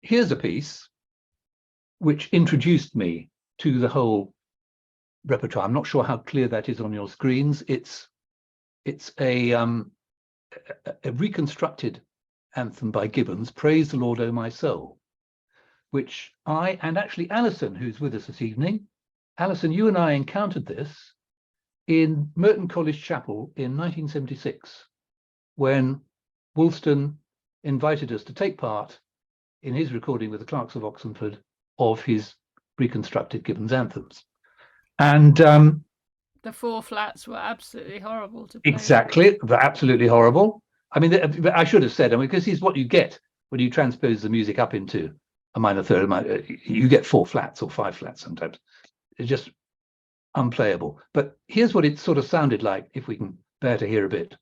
here's a piece which introduced me to the whole repertoire. I'm not sure how clear that is on your screens. It's It's a reconstructed anthem by Gibbons, Praise the Lord, O my soul, which I, and actually Alison, who's with us this evening, Alison, you and I encountered this in Merton College Chapel in 1976, when Woolston invited us to take part in his recording with the Clerks of Oxenford of his reconstructed Gibbons anthems. And the four flats were absolutely horrible to play. Exactly, absolutely horrible. I mean, I should have said, I mean, because it's what you get when you transpose the music up into a minor third. You get 4 flats or 5 flats sometimes. It's just unplayable. But here's what it sort of sounded like, if we can bear to hear a bit.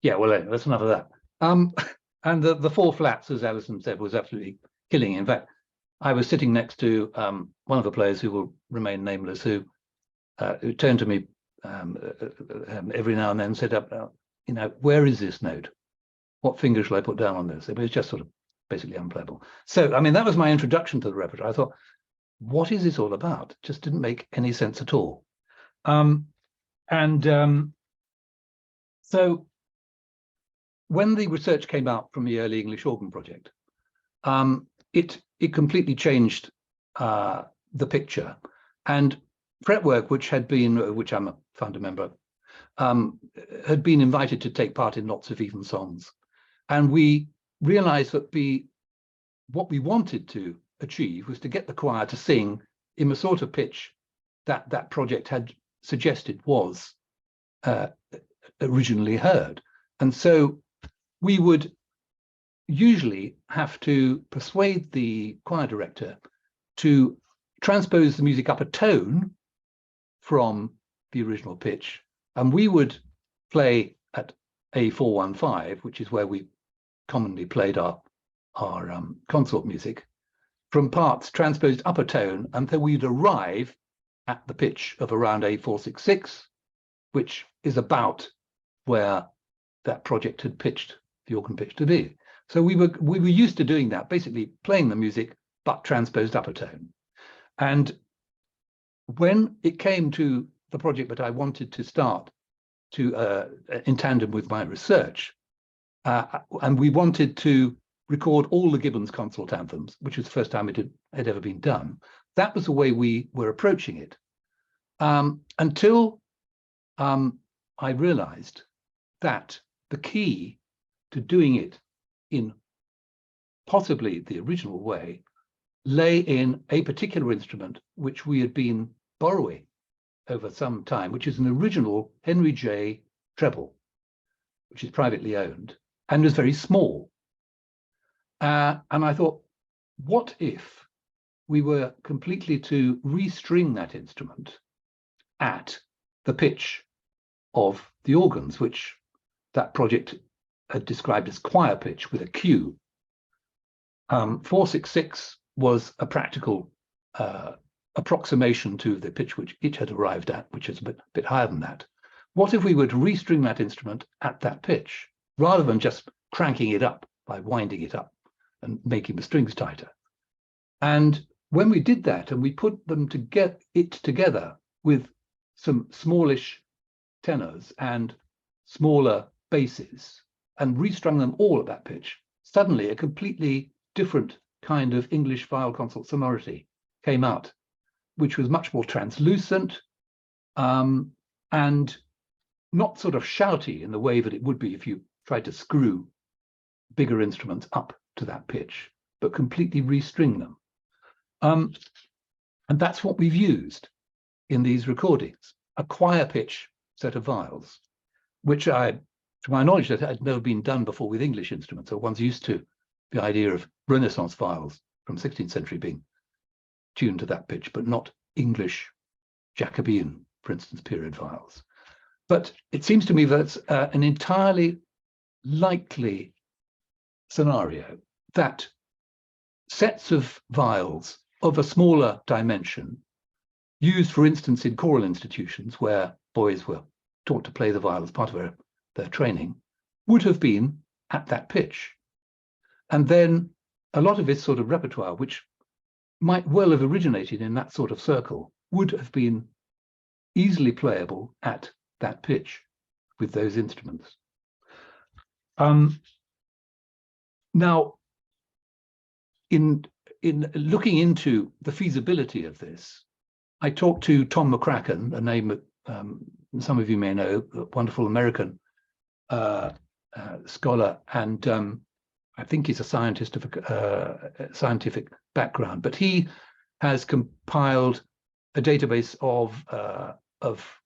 Yeah, well, that's enough of that. And the 4 flats, as Alison said, was absolutely killing. In fact, I was sitting next to one of the players who will remain nameless, who turned to me every now and then and said, you know, where is this note? What finger shall I put down on this? It was just sort of basically unplayable. So, I mean, that was my introduction to the repertoire. I thought, what is this all about? It just didn't make any sense at all. So when the research came out from the early English organ project, it completely changed the picture. And Fretwork, which I'm a founder member of, had been invited to take part in lots of evensongs. And we realized that what we wanted to achieve was to get the choir to sing in the sort of pitch that that project had suggested was originally heard. And so we would usually have to persuade the choir director to transpose the music up a tone from the original pitch, and we would play at A415, which is where we commonly played our consort music, from parts transposed up a tone until we'd arrive at the pitch of around A466, which is about where that project had pitched the organ pitch to be. So we were used to doing that, basically playing the music but transposed up a tone. And when it came to the project that I wanted to start to in tandem with my research, and we wanted to record all the Gibbons consort anthems, which was the first time it had ever been done, that was the way we were approaching it. Until I realized that the key to doing it in possibly the original way lay in a particular instrument which we had been borrowing over some time, which is an original Henry J. treble, which is privately owned and was very small. And I thought, what if we were completely to restring that instrument at the pitch of the organs, which that project had described as choir pitch with a Q. 466 was a practical approximation to the pitch which it had arrived at, which is a bit higher than that. What if we were to restring that instrument at that pitch, rather than just cranking it up by winding it up and making the strings tighter? And when we did that and we put them to get it together with some smallish tenors and smaller basses and restrung them all at that pitch, suddenly a completely different kind of English viol consort sonority came out, which was much more translucent and not sort of shouty in the way that it would be if you tried to screw bigger instruments up to that pitch, but completely restring them. And that's what we've used in these recordings, a choir pitch set of viols, which to my knowledge, that had never been done before with English instruments. So one's used to the idea of Renaissance viols from 16th century being tuned to that pitch, but not English Jacobean, for instance, period viols. But it seems to me that's an entirely likely scenario that sets of viols of a smaller dimension, used, for instance, in choral institutions where boys were taught to play the viol as part of their training, would have been at that pitch. And then a lot of this sort of repertoire, which might well have originated in that sort of circle, would have been easily playable at that pitch with those instruments. Now, in looking into the feasibility of this, I talked to Tom McCracken, a name that some of you may know, a wonderful American scholar, and I think he's a scientist of scientific background, but he has compiled a database of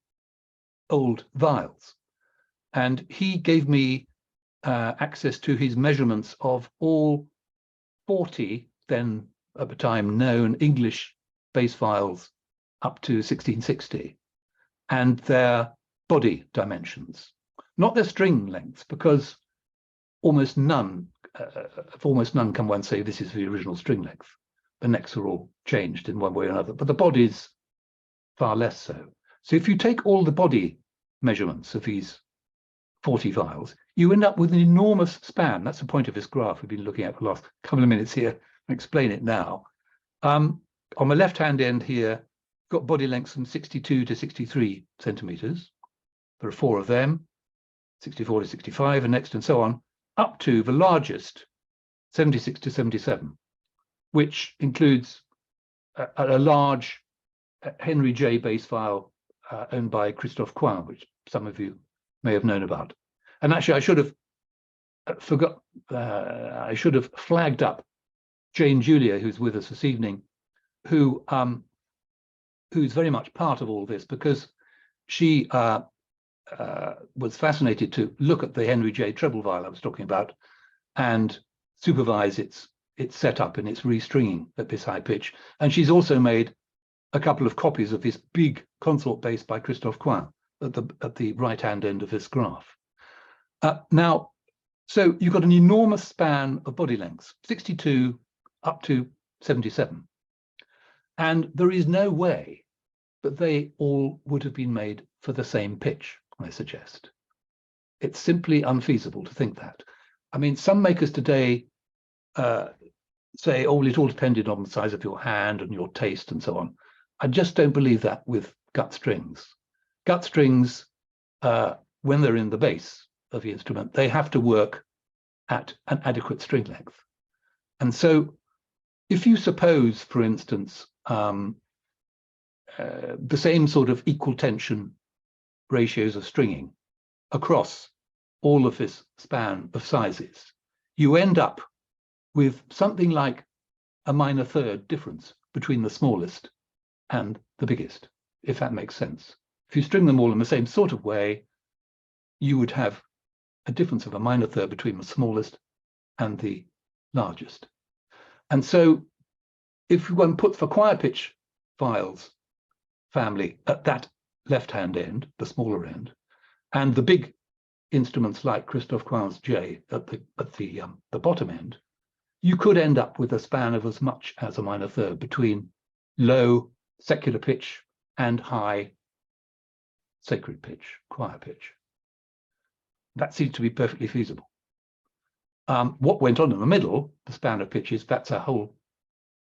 old viols, and he gave me access to his measurements of all 40 then at the time known English bass viols up to 1660, and their body dimensions, not their string lengths, because almost none can one say this is the original string length. The necks are all changed in one way or another, but the bodies far less so. So if you take all the body measurements of these 40 viols, you end up with an enormous span. That's the point of this graph we've been looking at for the last couple of minutes here. I'll explain it now. On the left-hand end here, got body lengths from 62 to 63 centimeters. There are 4 of them, 64 to 65, and next and so on, up to the largest, 76 to 77, which includes a large Henry J bass viol owned by Christophe Coin, which some of you may have known about. And actually, I should have flagged up Jane Julia, who's with us this evening, who's very much part of all this, because she was fascinated to look at the Henry J treble viol I was talking about and supervise its setup and its restringing at this high pitch. And she's also made a couple of copies of this big consort bass by Christophe Coin at the right-hand end of this graph. Now, so you've got an enormous span of body lengths, 62 up to 77. And there is no way that they all would have been made for the same pitch, I suggest. It's simply unfeasible to think that. I mean, some makers today say, oh, well, it all depended on the size of your hand and your taste and so on. I just don't believe that with gut strings. Gut strings, when they're in the bass of the instrument, they have to work at an adequate string length. And so if you suppose, for instance, the same sort of equal tension ratios of stringing across all of this span of sizes, you end up with something like a minor third difference between the smallest and the biggest, if that makes sense. If you string them all in the same sort of way, you would have a difference of a minor third between the smallest and the largest. And so if one puts the choir pitch viols family at that left-hand end, the smaller end, and the big instruments like Christophe Coin's J at the bottom end, you could end up with a span of as much as a minor third between low secular pitch and high sacred pitch, choir pitch. That seems to be perfectly feasible. What went on in the middle, the span of pitches, that's a whole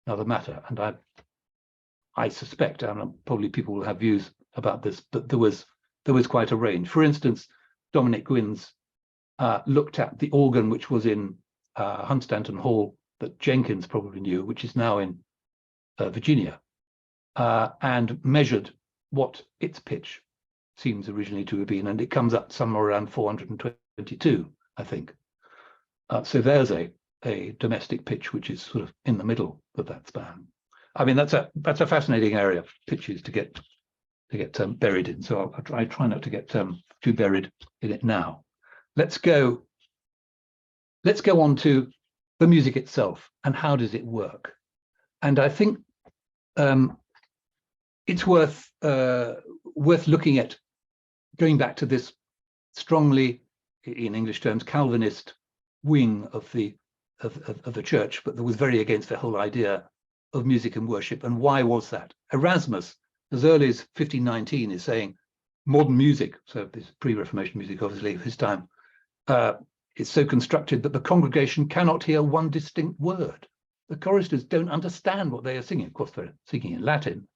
another matter. And I suspect, and probably people will have views about this, but there was quite a range. For instance, Dominic Gwyn's looked at the organ which was in Hunstanton Hall that Jenkins probably knew, which is now in Virginia, and measured what its pitch seems originally to have been, and it comes up somewhere around 422, I think. So there's a domestic pitch which is sort of in the middle of that span. I mean, that's a fascinating area of pitches to get buried in. So I try not to get too buried in it now. Let's go on to the music itself and how does it work. And I think it's worth looking at, going back to this strongly, in English terms, Calvinist wing of the church, but that was very against the whole idea of music and worship. And why was that? Erasmus, as early as 1519, is saying modern music, so this pre-Reformation music, obviously, of his time, is so constructed that the congregation cannot hear one distinct word. The choristers don't understand what they are singing. Of course, they're singing in Latin.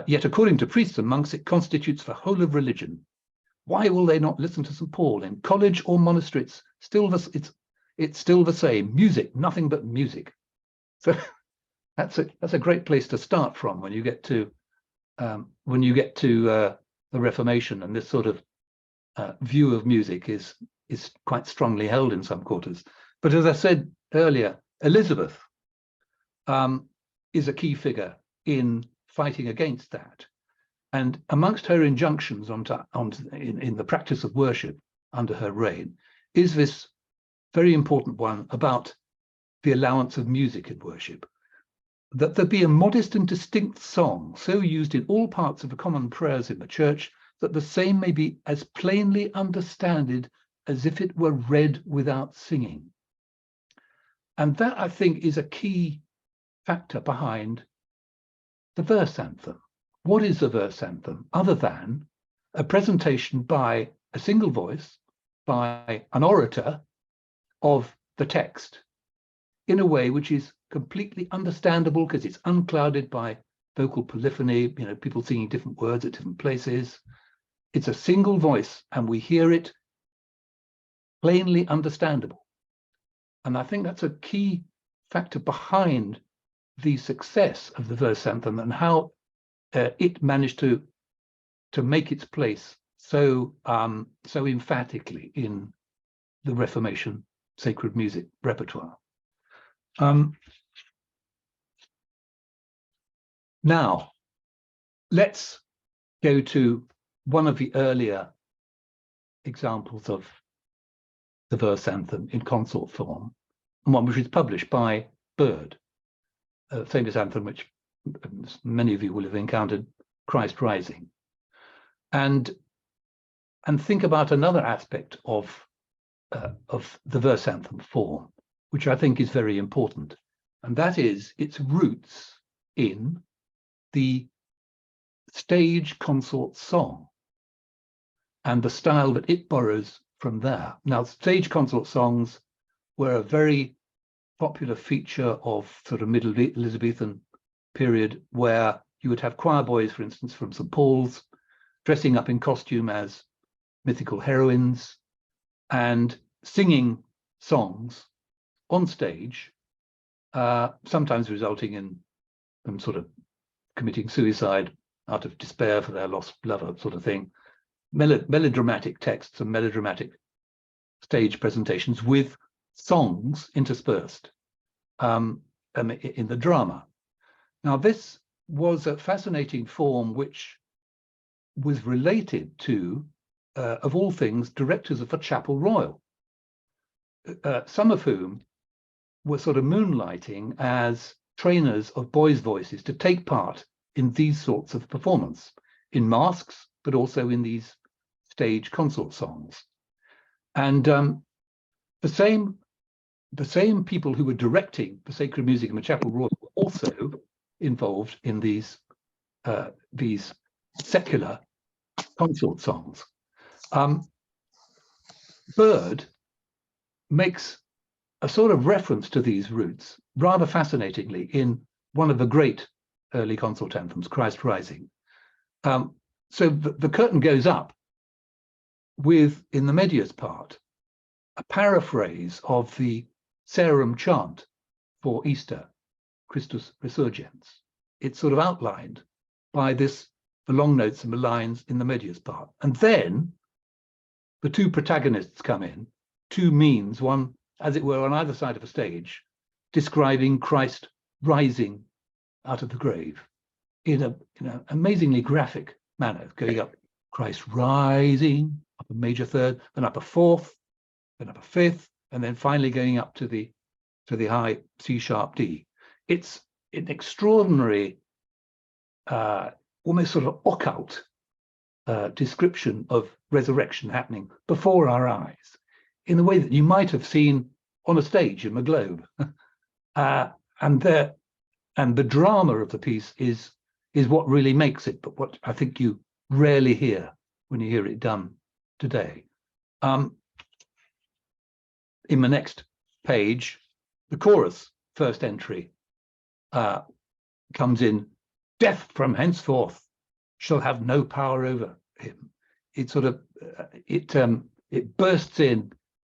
Yet, according to priests and monks, it constitutes the whole of religion. Why will they not listen to St. Paul? In college or monastery, it's still the same. Music, nothing but music. So that's a great place to start from when you get to the Reformation, and this sort of view of music is quite strongly held in some quarters. But as I said earlier, Elizabeth is a key figure in fighting against that. And amongst her injunctions in the practice of worship under her reign is this very important one about the allowance of music in worship, that there be a modest and distinct song so used in all parts of the common prayers in the church that the same may be as plainly understood as if it were read without singing. And that, I think, is a key factor behind the verse anthem. What is a verse anthem other than a presentation by a single voice, by an orator, of the text in a way which is completely understandable because it's unclouded by vocal polyphony, people singing different words at different places. It's a single voice and we hear it plainly understandable. And I think that's a key factor behind the success of the verse anthem and how it managed to make its place so emphatically in the Reformation sacred music repertoire. Now, let's go to one of the earlier examples of the verse anthem in consort form, and one which is published by Byrd, a famous anthem which many of you will have encountered, Christ Rising. And think about another aspect of the verse anthem form, which I think is very important, and that is its roots in the stage consort song and the style that it borrows from there. Now, stage consort songs were a very popular feature of sort of Middle Elizabethan period, where you would have choir boys, for instance, from St. Paul's, dressing up in costume as mythical heroines and singing songs on stage, sometimes resulting in them sort of committing suicide out of despair for their lost lover, sort of thing. Melodramatic texts and melodramatic stage presentations with songs interspersed in the drama. Now, this was a fascinating form which was related to, of all things, directors of the Chapel Royal, some of whom were sort of moonlighting as trainers of boys' voices to take part in these sorts of performance, in masques, but also in these stage consort songs. And the same people who were directing the sacred music in the Chapel Royal were also involved in these secular consort songs. Byrd makes a sort of reference to these roots rather fascinatingly in one of the great early consort anthems, Christ Rising. So the curtain goes up with, in the medias part, a paraphrase of the Sarum chant for Easter, Christus Resurgens. It's sort of outlined by this, the long notes and the lines in the medias part. And then the two protagonists come in, two means, one, as it were, on either side of a stage, describing Christ rising out of the grave in an amazingly graphic manner, going up, Christ rising, up a major third, then up a fourth, then up a fifth, and then finally going up to the high C sharp D. It's an extraordinary, almost sort of occult description of resurrection happening before our eyes, in the way that you might have seen on a stage in the Globe. And the drama of the piece is what really makes it, but what I think you rarely hear when you hear it done today. In the next page, the chorus, first entry, comes in, death from henceforth shall have no power over him. It sort of, it bursts in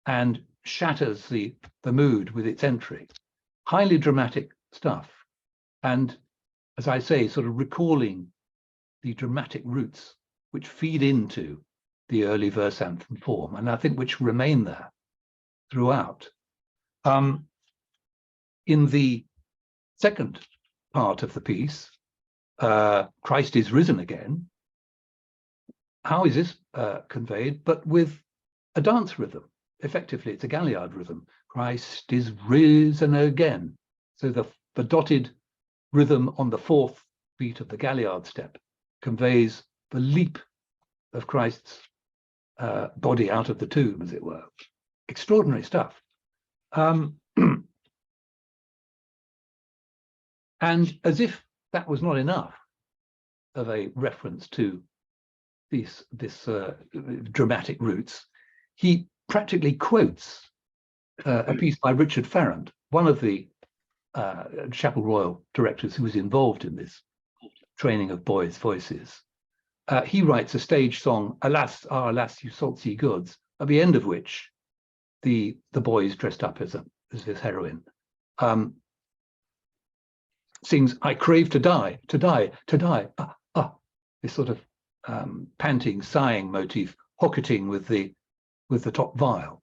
and shatters the mood with its entry. Highly dramatic stuff. And as I say, sort of recalling the dramatic roots which feed into the early verse anthem form, and I think which remain there throughout. In the second part of the piece, Christ is risen again. How is this conveyed? But with a dance rhythm. Effectively, it's a Galliard rhythm. Christ is risen again. So the dotted rhythm on the fourth beat of the Galliard step conveys the leap of Christ's body out of the tomb, as it were. Extraordinary stuff. And as if that was not enough of a reference to this dramatic roots, he practically quotes a piece by Richard Farrand, one of the Chapel Royal directors who was involved in this training of boys' voices. He writes a stage song, Alas, ah, alas, you salty goods, at the end of which the boys dressed up as this heroine sings, I crave to die, to die, to die, this sort of panting, sighing motif, hocketing with the top viol.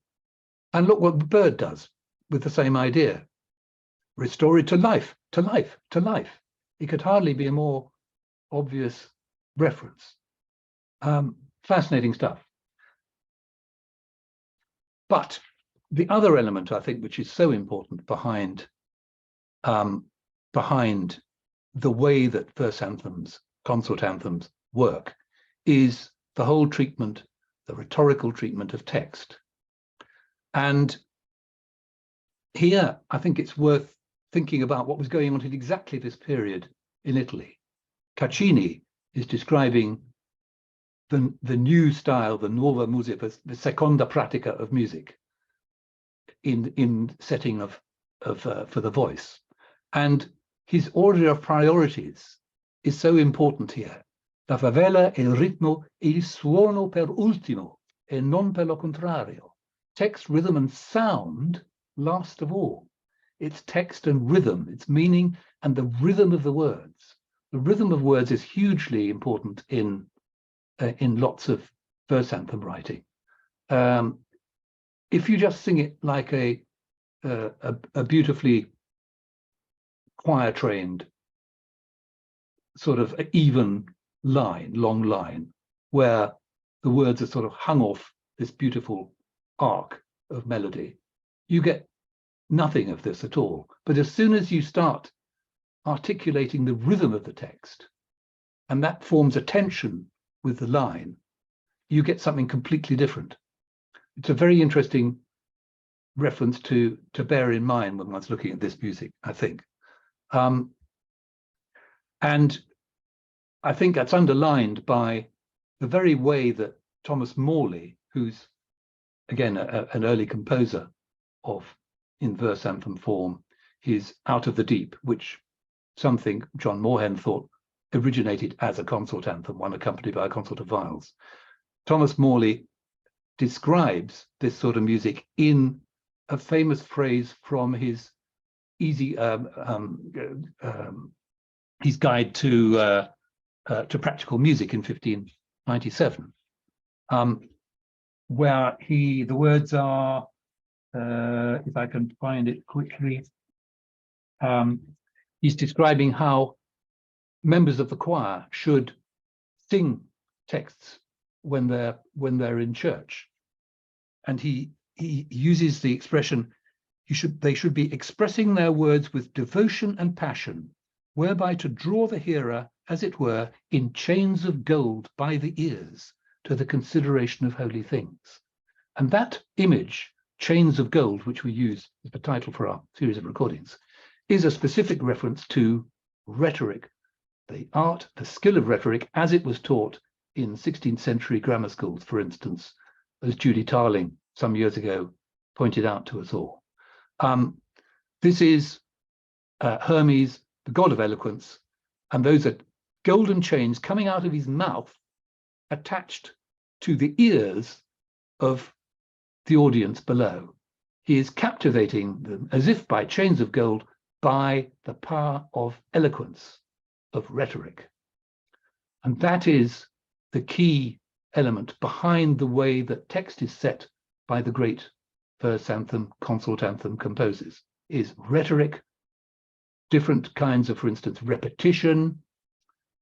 And look what the bird does with the same idea. Restore it to life, to life, to life. It could hardly be a more obvious reference. Fascinating stuff. But the other element, I think, which is so important behind the way that verse anthems, consort anthems work, is the whole treatment, the rhetorical treatment of text. And here, I think it's worth thinking about what was going on at exactly this period in Italy. Caccini is describing the new style, the nuova musica, the seconda pratica of music in setting of for the voice. And his order of priorities is so important here. La favela è il ritmo e il suono per ultimo, e non per lo contrario. Text, rhythm, and sound last of all. It's text and rhythm, its meaning, and the rhythm of the words. The rhythm of words is hugely important in lots of verse anthem writing. If you just sing it like a beautifully choir-trained sort of even line, long line, where the words are sort of hung off this beautiful arc of melody, you get nothing of this at all. But as soon as you start articulating the rhythm of the text, and that forms a tension with the line, you get something completely different. It's a very interesting reference to bear in mind when one's looking at this music, I think. And I think that's underlined by the very way that Thomas Morley, who's again an early composer of in verse anthem form, his Out of the Deep, which something John Moorhen thought originated as a consort anthem, one accompanied by a consort of viols. Thomas Morley describes this sort of music in a famous phrase from his his guide to practical music in 1597, where the words are, if I can find it quickly, he's describing how members of the choir should sing texts when they're in church, and he uses the expression, they should be expressing their words with devotion and passion, whereby to draw the hearer, as it were, in chains of gold by the ears to the consideration of holy things. And that image, chains of gold, which we use as the title for our series of recordings, is a specific reference to rhetoric, the art, the skill of rhetoric as it was taught in 16th century grammar schools, for instance, as Judy Tarling some years ago pointed out to us all. This is Hermes, the god of eloquence, and those are golden chains coming out of his mouth, attached to the ears of the audience below. He is captivating them as if by chains of gold by the power of eloquence, of rhetoric. And that is the key element behind the way that text is set by the great verse anthem, consort anthem composers, is rhetoric, different kinds of, for instance, repetition,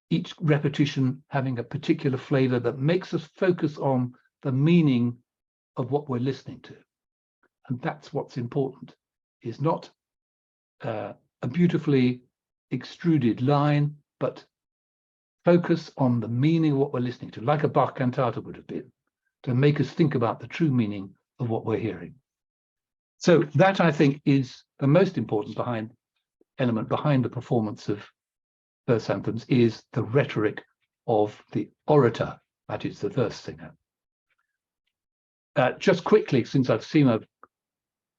each repetition having a particular flavor that makes us focus on the meaning of what we're listening to. And that's what's important, is not a beautifully extruded line, but focus on the meaning of what we're listening to, like a Bach cantata would have been, to make us think about the true meaning of what we're hearing. So that, I think, is the most important element behind the performance of verse anthems, is the rhetoric of the orator, that is the verse singer. Just quickly, since I've seen I've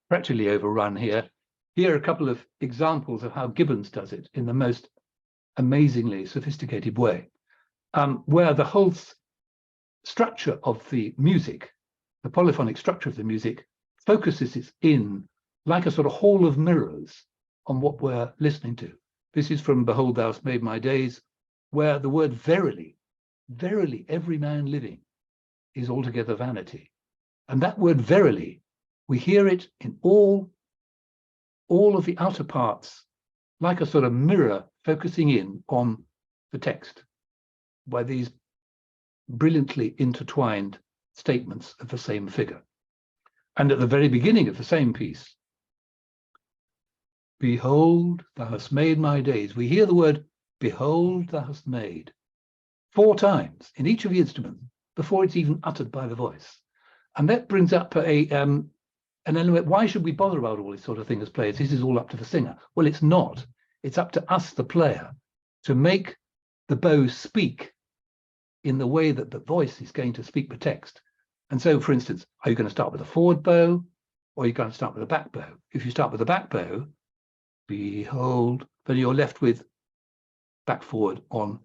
practically overrun here are a couple of examples of how Gibbons does it in the most amazingly sophisticated way, where the whole structure of the music, the polyphonic structure of the music, focuses it in like a sort of hall of mirrors on what we're listening to. This is from Behold, Thou Hast Made My Days, where the word verily, verily, every man living is altogether vanity. And that word verily, we hear it in all of the outer parts, like a sort of mirror focusing in on the text by these brilliantly intertwined statements of the same figure. And at the very beginning of the same piece, behold, thou hast made my days, we hear the word behold, thou hast made 4 times in each of the instruments before it's even uttered by the voice. And that brings up an element. Why should we bother about all this sort of thing as players? This is all up to the singer. Well, it's not. It's up to us, the player, to make the bow speak in the way that the voice is going to speak the text. And so, for instance, are you going to start with a forward bow, or are you going to start with a back bow? If you start with a back bow, behold, then you're left with back forward on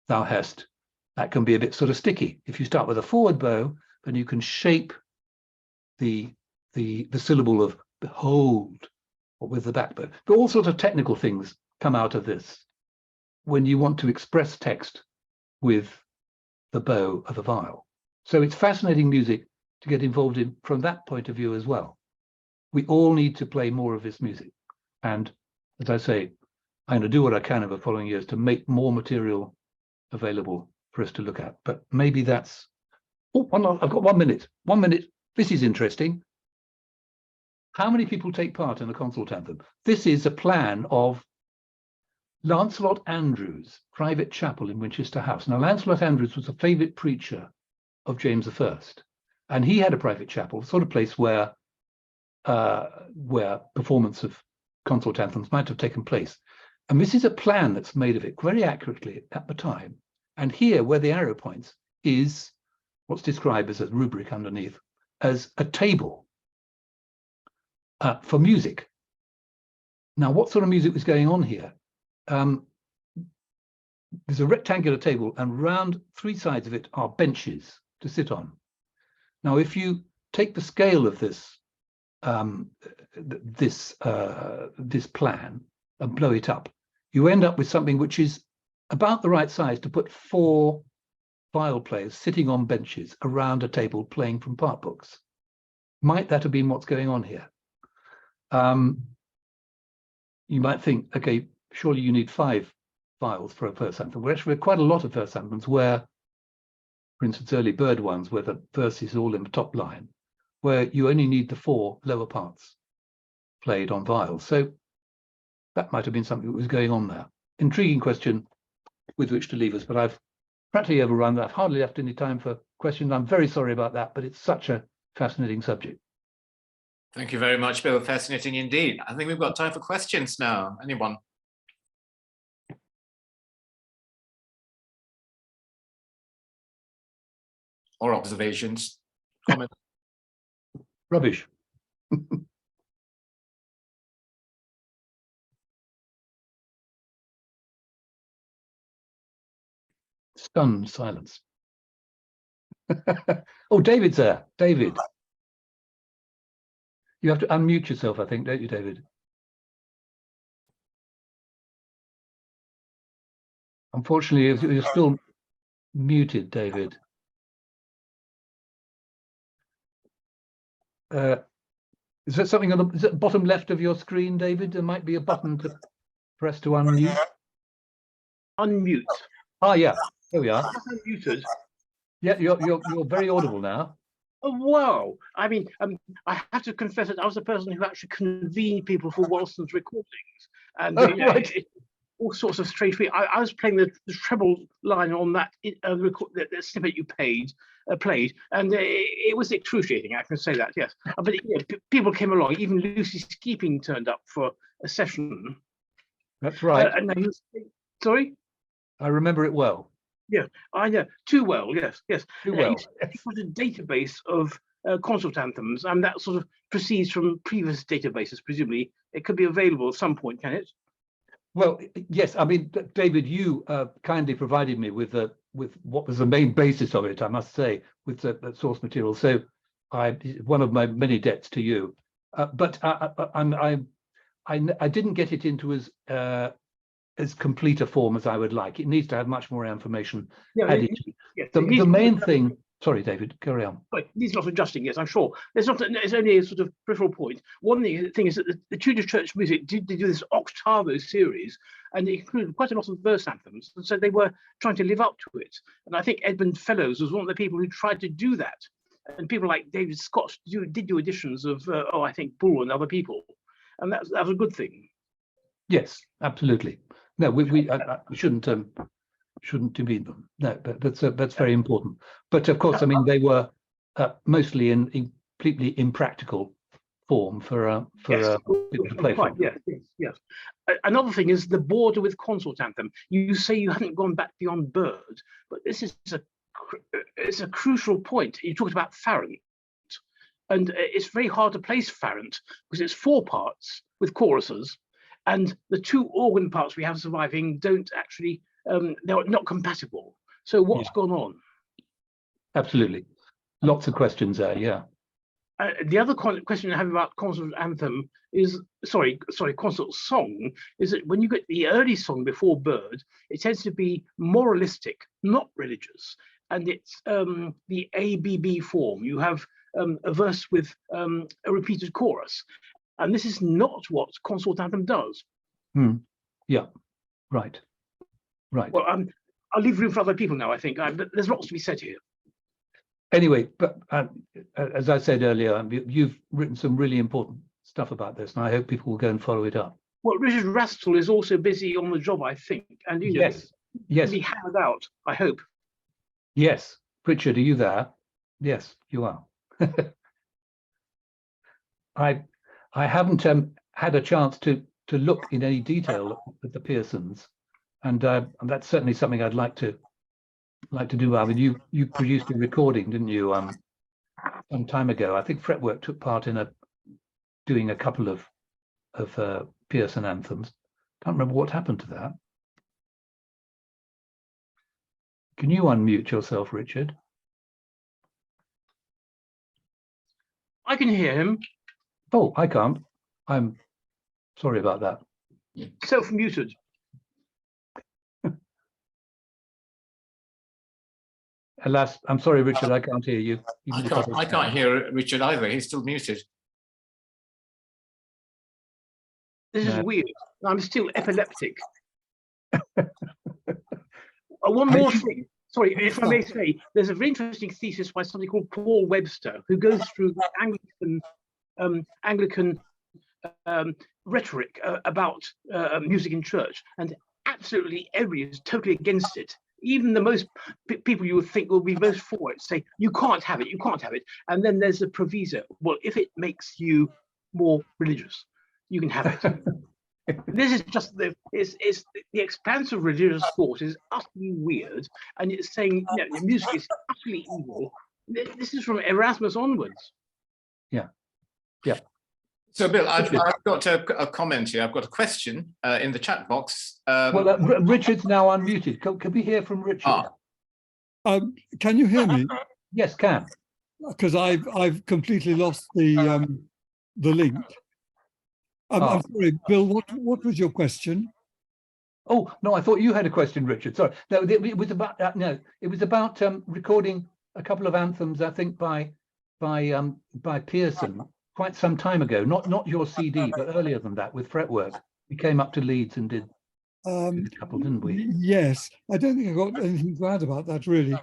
thou hast. That can be a bit sort of sticky. If you start with a forward bow, then you can shape the syllable of behold with the back bow. But all sorts of technical things come out of this when you want to express text with the bow of a viol. So it's fascinating music to get involved in from that point of view as well. We all need to play more of this music. And as I say, I'm going to do what I can over the following years to make more material available for us to look at. But maybe that's... Oh, I've got 1 minute. 1 minute. This is interesting. How many people take part in the Consort Anthem? This is a plan of Lancelot Andrews' private chapel in Winchester House. Now, Lancelot Andrews was a favourite preacher of James I, and he had a private chapel, the sort of place where performance of consort anthems might have taken place. And this is a plan that's made of it very accurately at the time. And here, where the arrow points, is what's described as a rubric underneath, as a table for music. Now, what sort of music was going on here? there's a rectangular table, and round three sides of it are benches to sit on. Now, if you take the scale of this this plan and blow it up, you end up with something which is about the right size to put 4 viol players sitting on benches around a table playing from part books. Might that have been what's going on here? You might think, okay, surely you need 5 viols for a verse anthem. Well, actually, quite a lot of verse anthems where, for instance, early Bird ones, where the verse is all in the top line, where you only need the 4 lower parts played on viols. So that might have been something that was going on there. Intriguing question with which to leave us, but I've practically overrun. I've hardly left any time for questions. I'm very sorry about that, but it's such a fascinating subject. Thank you very much, Bill. Fascinating indeed. I think we've got time for questions now. Anyone? Or observations, comments? Rubbish. Stunned silence. Oh, David's there. David. You have to unmute yourself, I think, don't you, David? Unfortunately, you're still muted, David. Is that something on the bottom left of your screen, David? There might be a button to press to unmute. Unmute. Ah, yeah. There we are. Unmuted. Yeah, you're very audible now. Oh, wow. I mean, I have to confess that I was the person who actually convened people for Wolston's recordings. And Oh, you know, right. all sorts of strange things. I was playing the treble line on that the snippet you played, and it was excruciating. I can say that, yes. But yeah, people came along. Even Lucy Skeeping turned up for a session. That's right. And then sorry? I remember it well. Yeah, I know. Too well, yes, yes. Too well. It was a database of consort anthems, and that sort of proceeds from previous databases, presumably. It could be available at some point, can it? Well, yes. I mean, David, you kindly provided me with what was the main basis of it, I must say, with the source material. So, one of my many debts to you. But I didn't get it into as complete a form as I would like. It needs to have much more information added. The main thing. Sorry, David, carry on. It needs a lot of adjusting, yes, I'm sure. It's only a sort of peripheral point. One thing is that the Tudor Church music did do this octavo series, and it included quite a lot of verse anthems, and so they were trying to live up to it. And I think Edmund Fellows was one of the people who tried to do that. And people like David Scott did do editions of, I think, Bull and other people, and that was a good thing. Yes, absolutely. No, we shouldn't demean them. No, but that's very important. But of course, I mean, they were mostly in completely impractical form for people to play from. Yes. Another thing is the border with Consort Anthem. You say you haven't gone back beyond Bird, but this is it's a crucial point. You talked about Farrant, and it's very hard to place Farrant because it's 4 parts with choruses, and the 2 organ parts we have surviving don't actually. They're not compatible. So what's gone on? Absolutely. Lots of questions there, yeah. The other question I have about Consort Anthem is, Consort Song, is that when you get the early song before Bird, it tends to be moralistic, not religious. And it's the ABB form. You have a verse with a repeated chorus. And this is not what Consort Anthem does. Yeah, right. Right. Well, I'll leave room for other people now, I think. But there's lots to be said here. Anyway, but as I said earlier, you've written some really important stuff about this, and I hope people will go and follow it up. Well, Richard Rastall is also busy on the job, I think. And yes, be hammered out, I hope. Yes. Richard, are you there? Yes, you are. I haven't had a chance to look in any detail at the Pearsons. And that's certainly something I'd like to do. I mean, you produced a recording, didn't you, some time ago? I think Fretwork took part in doing a couple of Pearson anthems. Can't remember what happened to that. Can you unmute yourself, Richard? I can hear him. Oh, I can't. I'm sorry about that. Self-muted. Alas, I'm sorry, Richard, I can't hear you. even if I can't hear Richard either. He's still muted. This is No. weird. I'm still epileptic. One more thing. Sorry, if I may say, there's a very interesting thesis by somebody called Paul Webster, who goes through the Anglican rhetoric about music in church, and absolutely everybody is totally against it. Even the most people you would think will be most for it say, you can't have it, you can't have it. And then there's a proviso. Well, if it makes you more religious, you can have it. This is just the expanse of religious thought is utterly weird, and it's saying, you know, music is utterly evil. This is from Erasmus onwards. Yeah. So, Bill, I've got a comment here. I've got a question in the chat box. Well, Richard's now unmuted. Can we hear from Richard? Can you hear me? Yes, can. Because I've completely lost the link. I'm sorry, Bill. What was your question? Oh no, I thought you had a question, Richard. Sorry. No, it was about it was about recording a couple of anthems, I think by Pearson quite some time ago. Not your CD, but earlier than that, with fretwork. We came up to Leeds and did a couple, didn't we? Yes, I don't think I got anything to add about that really.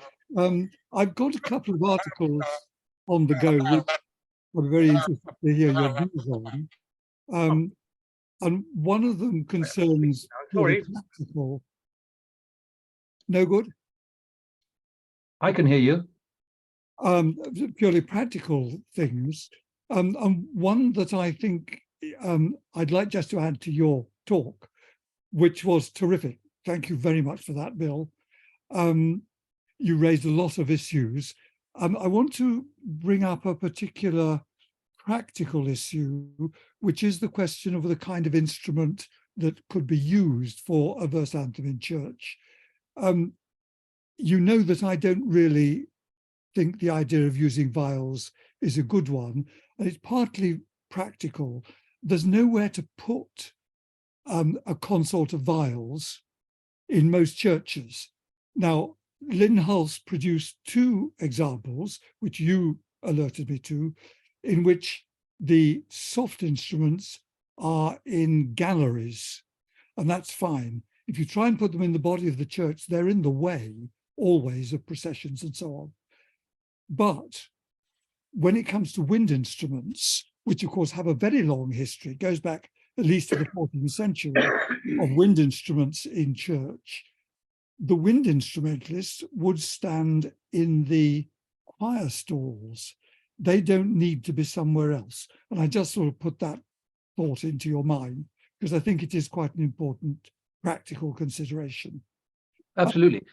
I've got a couple of articles on the go, which I'm very interested to hear your views on. And one of them concerns practical. No good? I can hear you. Purely practical things. And one that I think I'd like just to add to your talk, which was terrific. Thank you very much for that, Bill. You raised a lot of issues. I want to bring up a particular practical issue, which is the question of the kind of instrument that could be used for a verse anthem in church. You know that I don't really think the idea of using viols is a good one, and it's partly practical. There's nowhere to put a consort of viols in most churches. Now, Lynn Hulse produced two examples, which you alerted me to, in which the soft instruments are in galleries, and that's fine. If you try and put them in the body of the church, they're in the way, always, of processions and so on. But when it comes to wind instruments, which of course have a very long history, goes back at least to the 14th century, of wind instruments in church, the wind instrumentalists would stand in the choir stalls. They don't need to be somewhere else. And I just sort of put that thought into your mind, because I think it is quite an important practical consideration. Absolutely.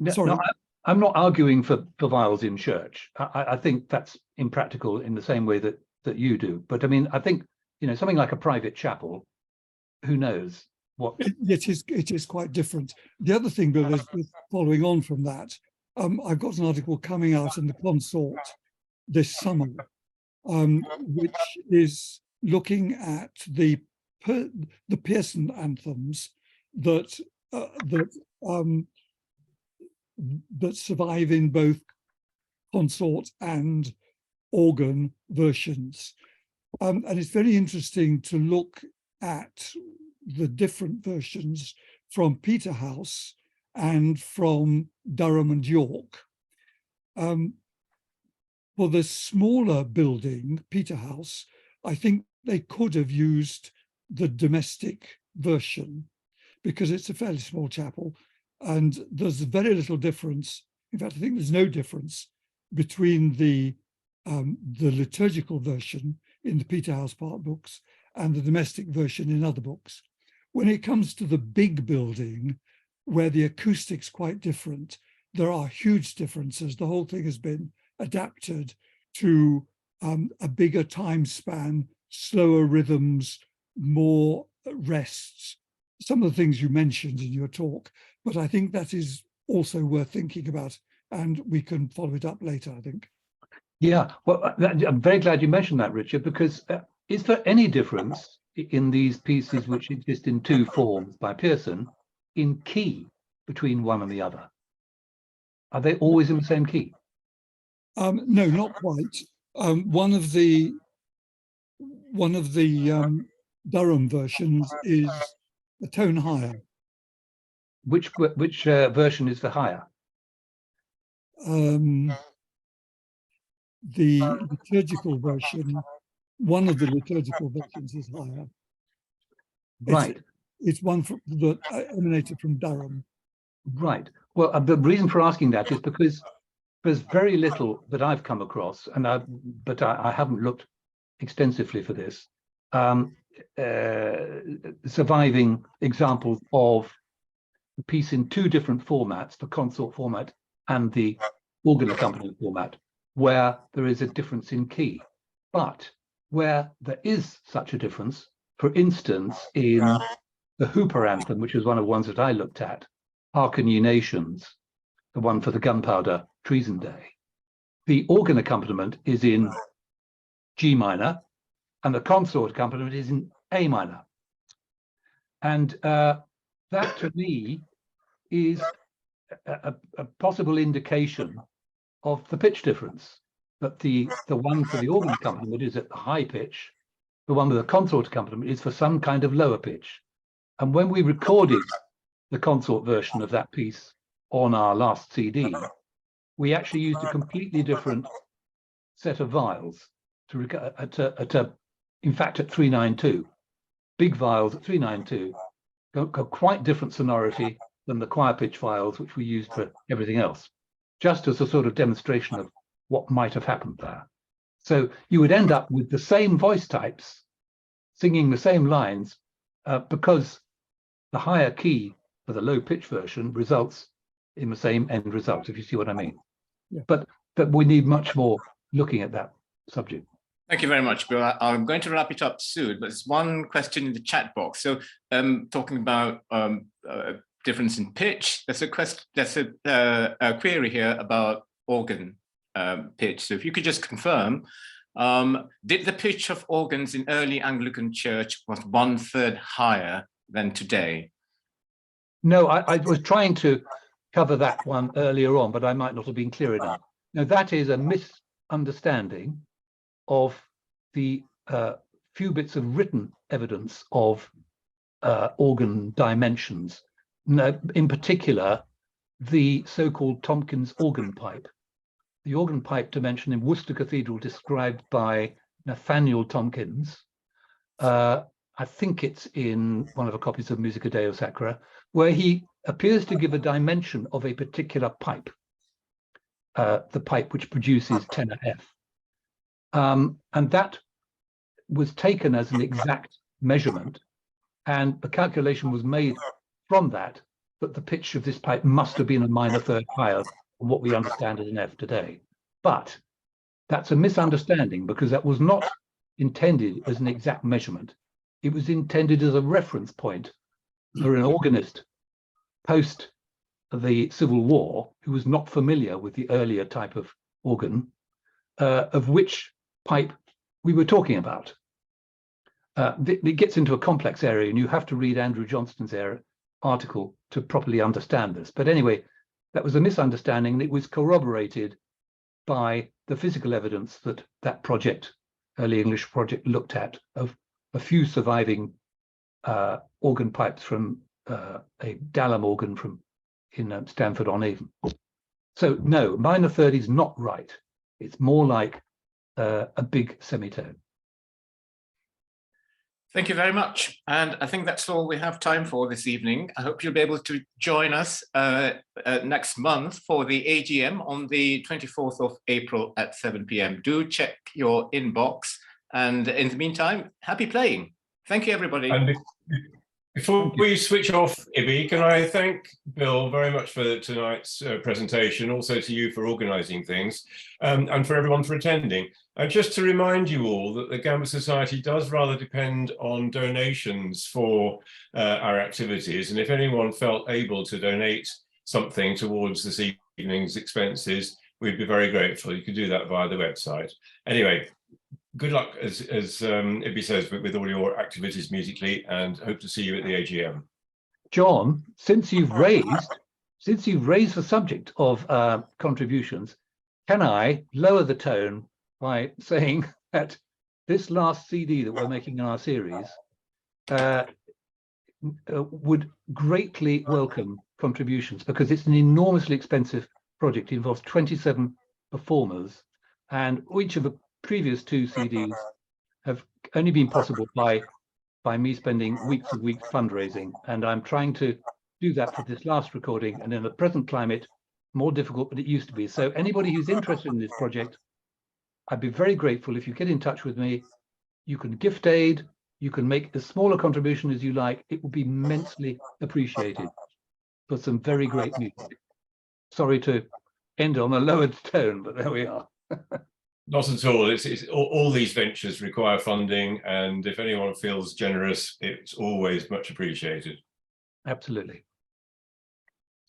Sorry. No, I'm not arguing for viols in church. I think that's impractical in the same way that you do. But I mean, I think, you know, something like a private chapel, who knows what? It is quite different. The other thing, Bill, is following on from that, I've got an article coming out in the Consort this summer, which is looking at the Pearson anthems that survive in both consort and organ versions. And it's very interesting to look at the different versions from Peterhouse and from Durham and York. For the smaller building, Peterhouse, I think they could have used the domestic version because it's a fairly small chapel and there's very little difference. In fact, I think there's no difference between the liturgical version in the Peterhouse part books and the domestic version in other books. When it comes to the big building, where the acoustic's quite different, there are huge differences. The whole thing has been adapted to a bigger time span, slower rhythms, more rests, some of the things you mentioned in your talk, but I think that is also worth thinking about, and we can follow it up later, I think. Yeah, well, I'm very glad you mentioned that, Richard, because is there any difference in these pieces which exist in two forms by Pearson in key between one and the other? Are they always in the same key? No, not quite. One of the Durham versions is a tone higher. Which version is the higher? The liturgical version, one of the liturgical versions is higher. Right. It's one that emanated from Durham. Right. Well, the reason for asking that is because there's very little that I've come across, and I haven't looked extensively for this, surviving examples of the piece in two different formats, the consort format and the organ accompaniment format, where there is a difference in key. But where there is such a difference, for instance, in the Hooper Anthem, which was one of the ones that I looked at, Hearken Ye Nations, the one for the Gunpowder Treason Day, the organ accompaniment is in G minor, and the consort accompaniment is in A minor. And that, to me, is a possible indication of the pitch difference, that the one for the organ accompaniment is at the high pitch, the one with the consort accompaniment is for some kind of lower pitch. And when we recorded the consort version of that piece on our last CD, we actually used a completely different set of viols in fact, at 392. Big viols at 392 got quite different sonority than the choir pitch viols, which we used for everything else, just as a sort of demonstration of what might have happened there. So you would end up with the same voice types singing the same lines, because the higher key for the low pitch version results in the same end result, if you see what I mean. Yeah. But we need much more looking at that subject. Thank you very much, Bill. I'm going to wrap it up soon, but there's one question in the chat box. So talking about difference in pitch, there's a query here about organ pitch. So if you could just confirm, did the pitch of organs in early Anglican church was 1/3 higher than today? No, I was trying to cover that one earlier on, but I might not have been clear enough. Now, that is a misunderstanding of the few bits of written evidence of organ dimensions. Now, in particular, the so-called Tompkins organ pipe. The organ pipe dimension in Worcester Cathedral described by Nathaniel Tompkins. I think it's in one of the copies of Musica Deo Sacra, where he appears to give a dimension of a particular pipe, the pipe which produces tenor F. And that was taken as an exact measurement, and a calculation was made from that the pitch of this pipe must have been a minor third higher than what we understand as an F today. But that's a misunderstanding, because that was not intended as an exact measurement. It was intended as a reference point for an organist post the Civil War who was not familiar with the earlier type of organ, of which pipe we were talking about. It gets into a complex area, and you have to read Andrew Johnston's article to properly understand this. But anyway, that was a misunderstanding, and it was corroborated by the physical evidence that project, early English project, looked at of a few surviving organ pipes from a Dallam organ in Stamford-on-Avon. So no, minor third is not right. It's more like a big semitone. Thank you very much. And I think that's all we have time for this evening. I hope you'll be able to join us next month for the AGM on the 24th of April at 7 p.m. Do check your inbox. And in the meantime, happy playing. Thank you, everybody. Before we switch off, Ibby, can I thank Bill very much for tonight's presentation, also to you for organising things, and for everyone for attending. And just to remind you all that the Gambit Society does rather depend on donations for our activities. And if anyone felt able to donate something towards this evening's expenses, we'd be very grateful. You can do that via the website. Anyway, good luck, as Ibby says, with all your activities musically, and hope to see you at the AGM. John, since you've raised the subject of contributions, can I lower the tone by saying that this last CD that we're making in our series would greatly welcome contributions, because it's an enormously expensive project. It involves 27 performers, and each of the previous 2 CDs have only been possible by me spending weeks and weeks fundraising, and I'm trying to do that for this last recording, and in the present climate, more difficult than it used to be. So anybody who's interested in this project, I'd be very grateful if you get in touch with me. You can gift aid, you can make as small a contribution as you like. It will be immensely appreciated for some very great music. Sorry to end on a lowered tone, but there we are. Not at all. All these ventures require funding, and if anyone feels generous, it's always much appreciated. Absolutely.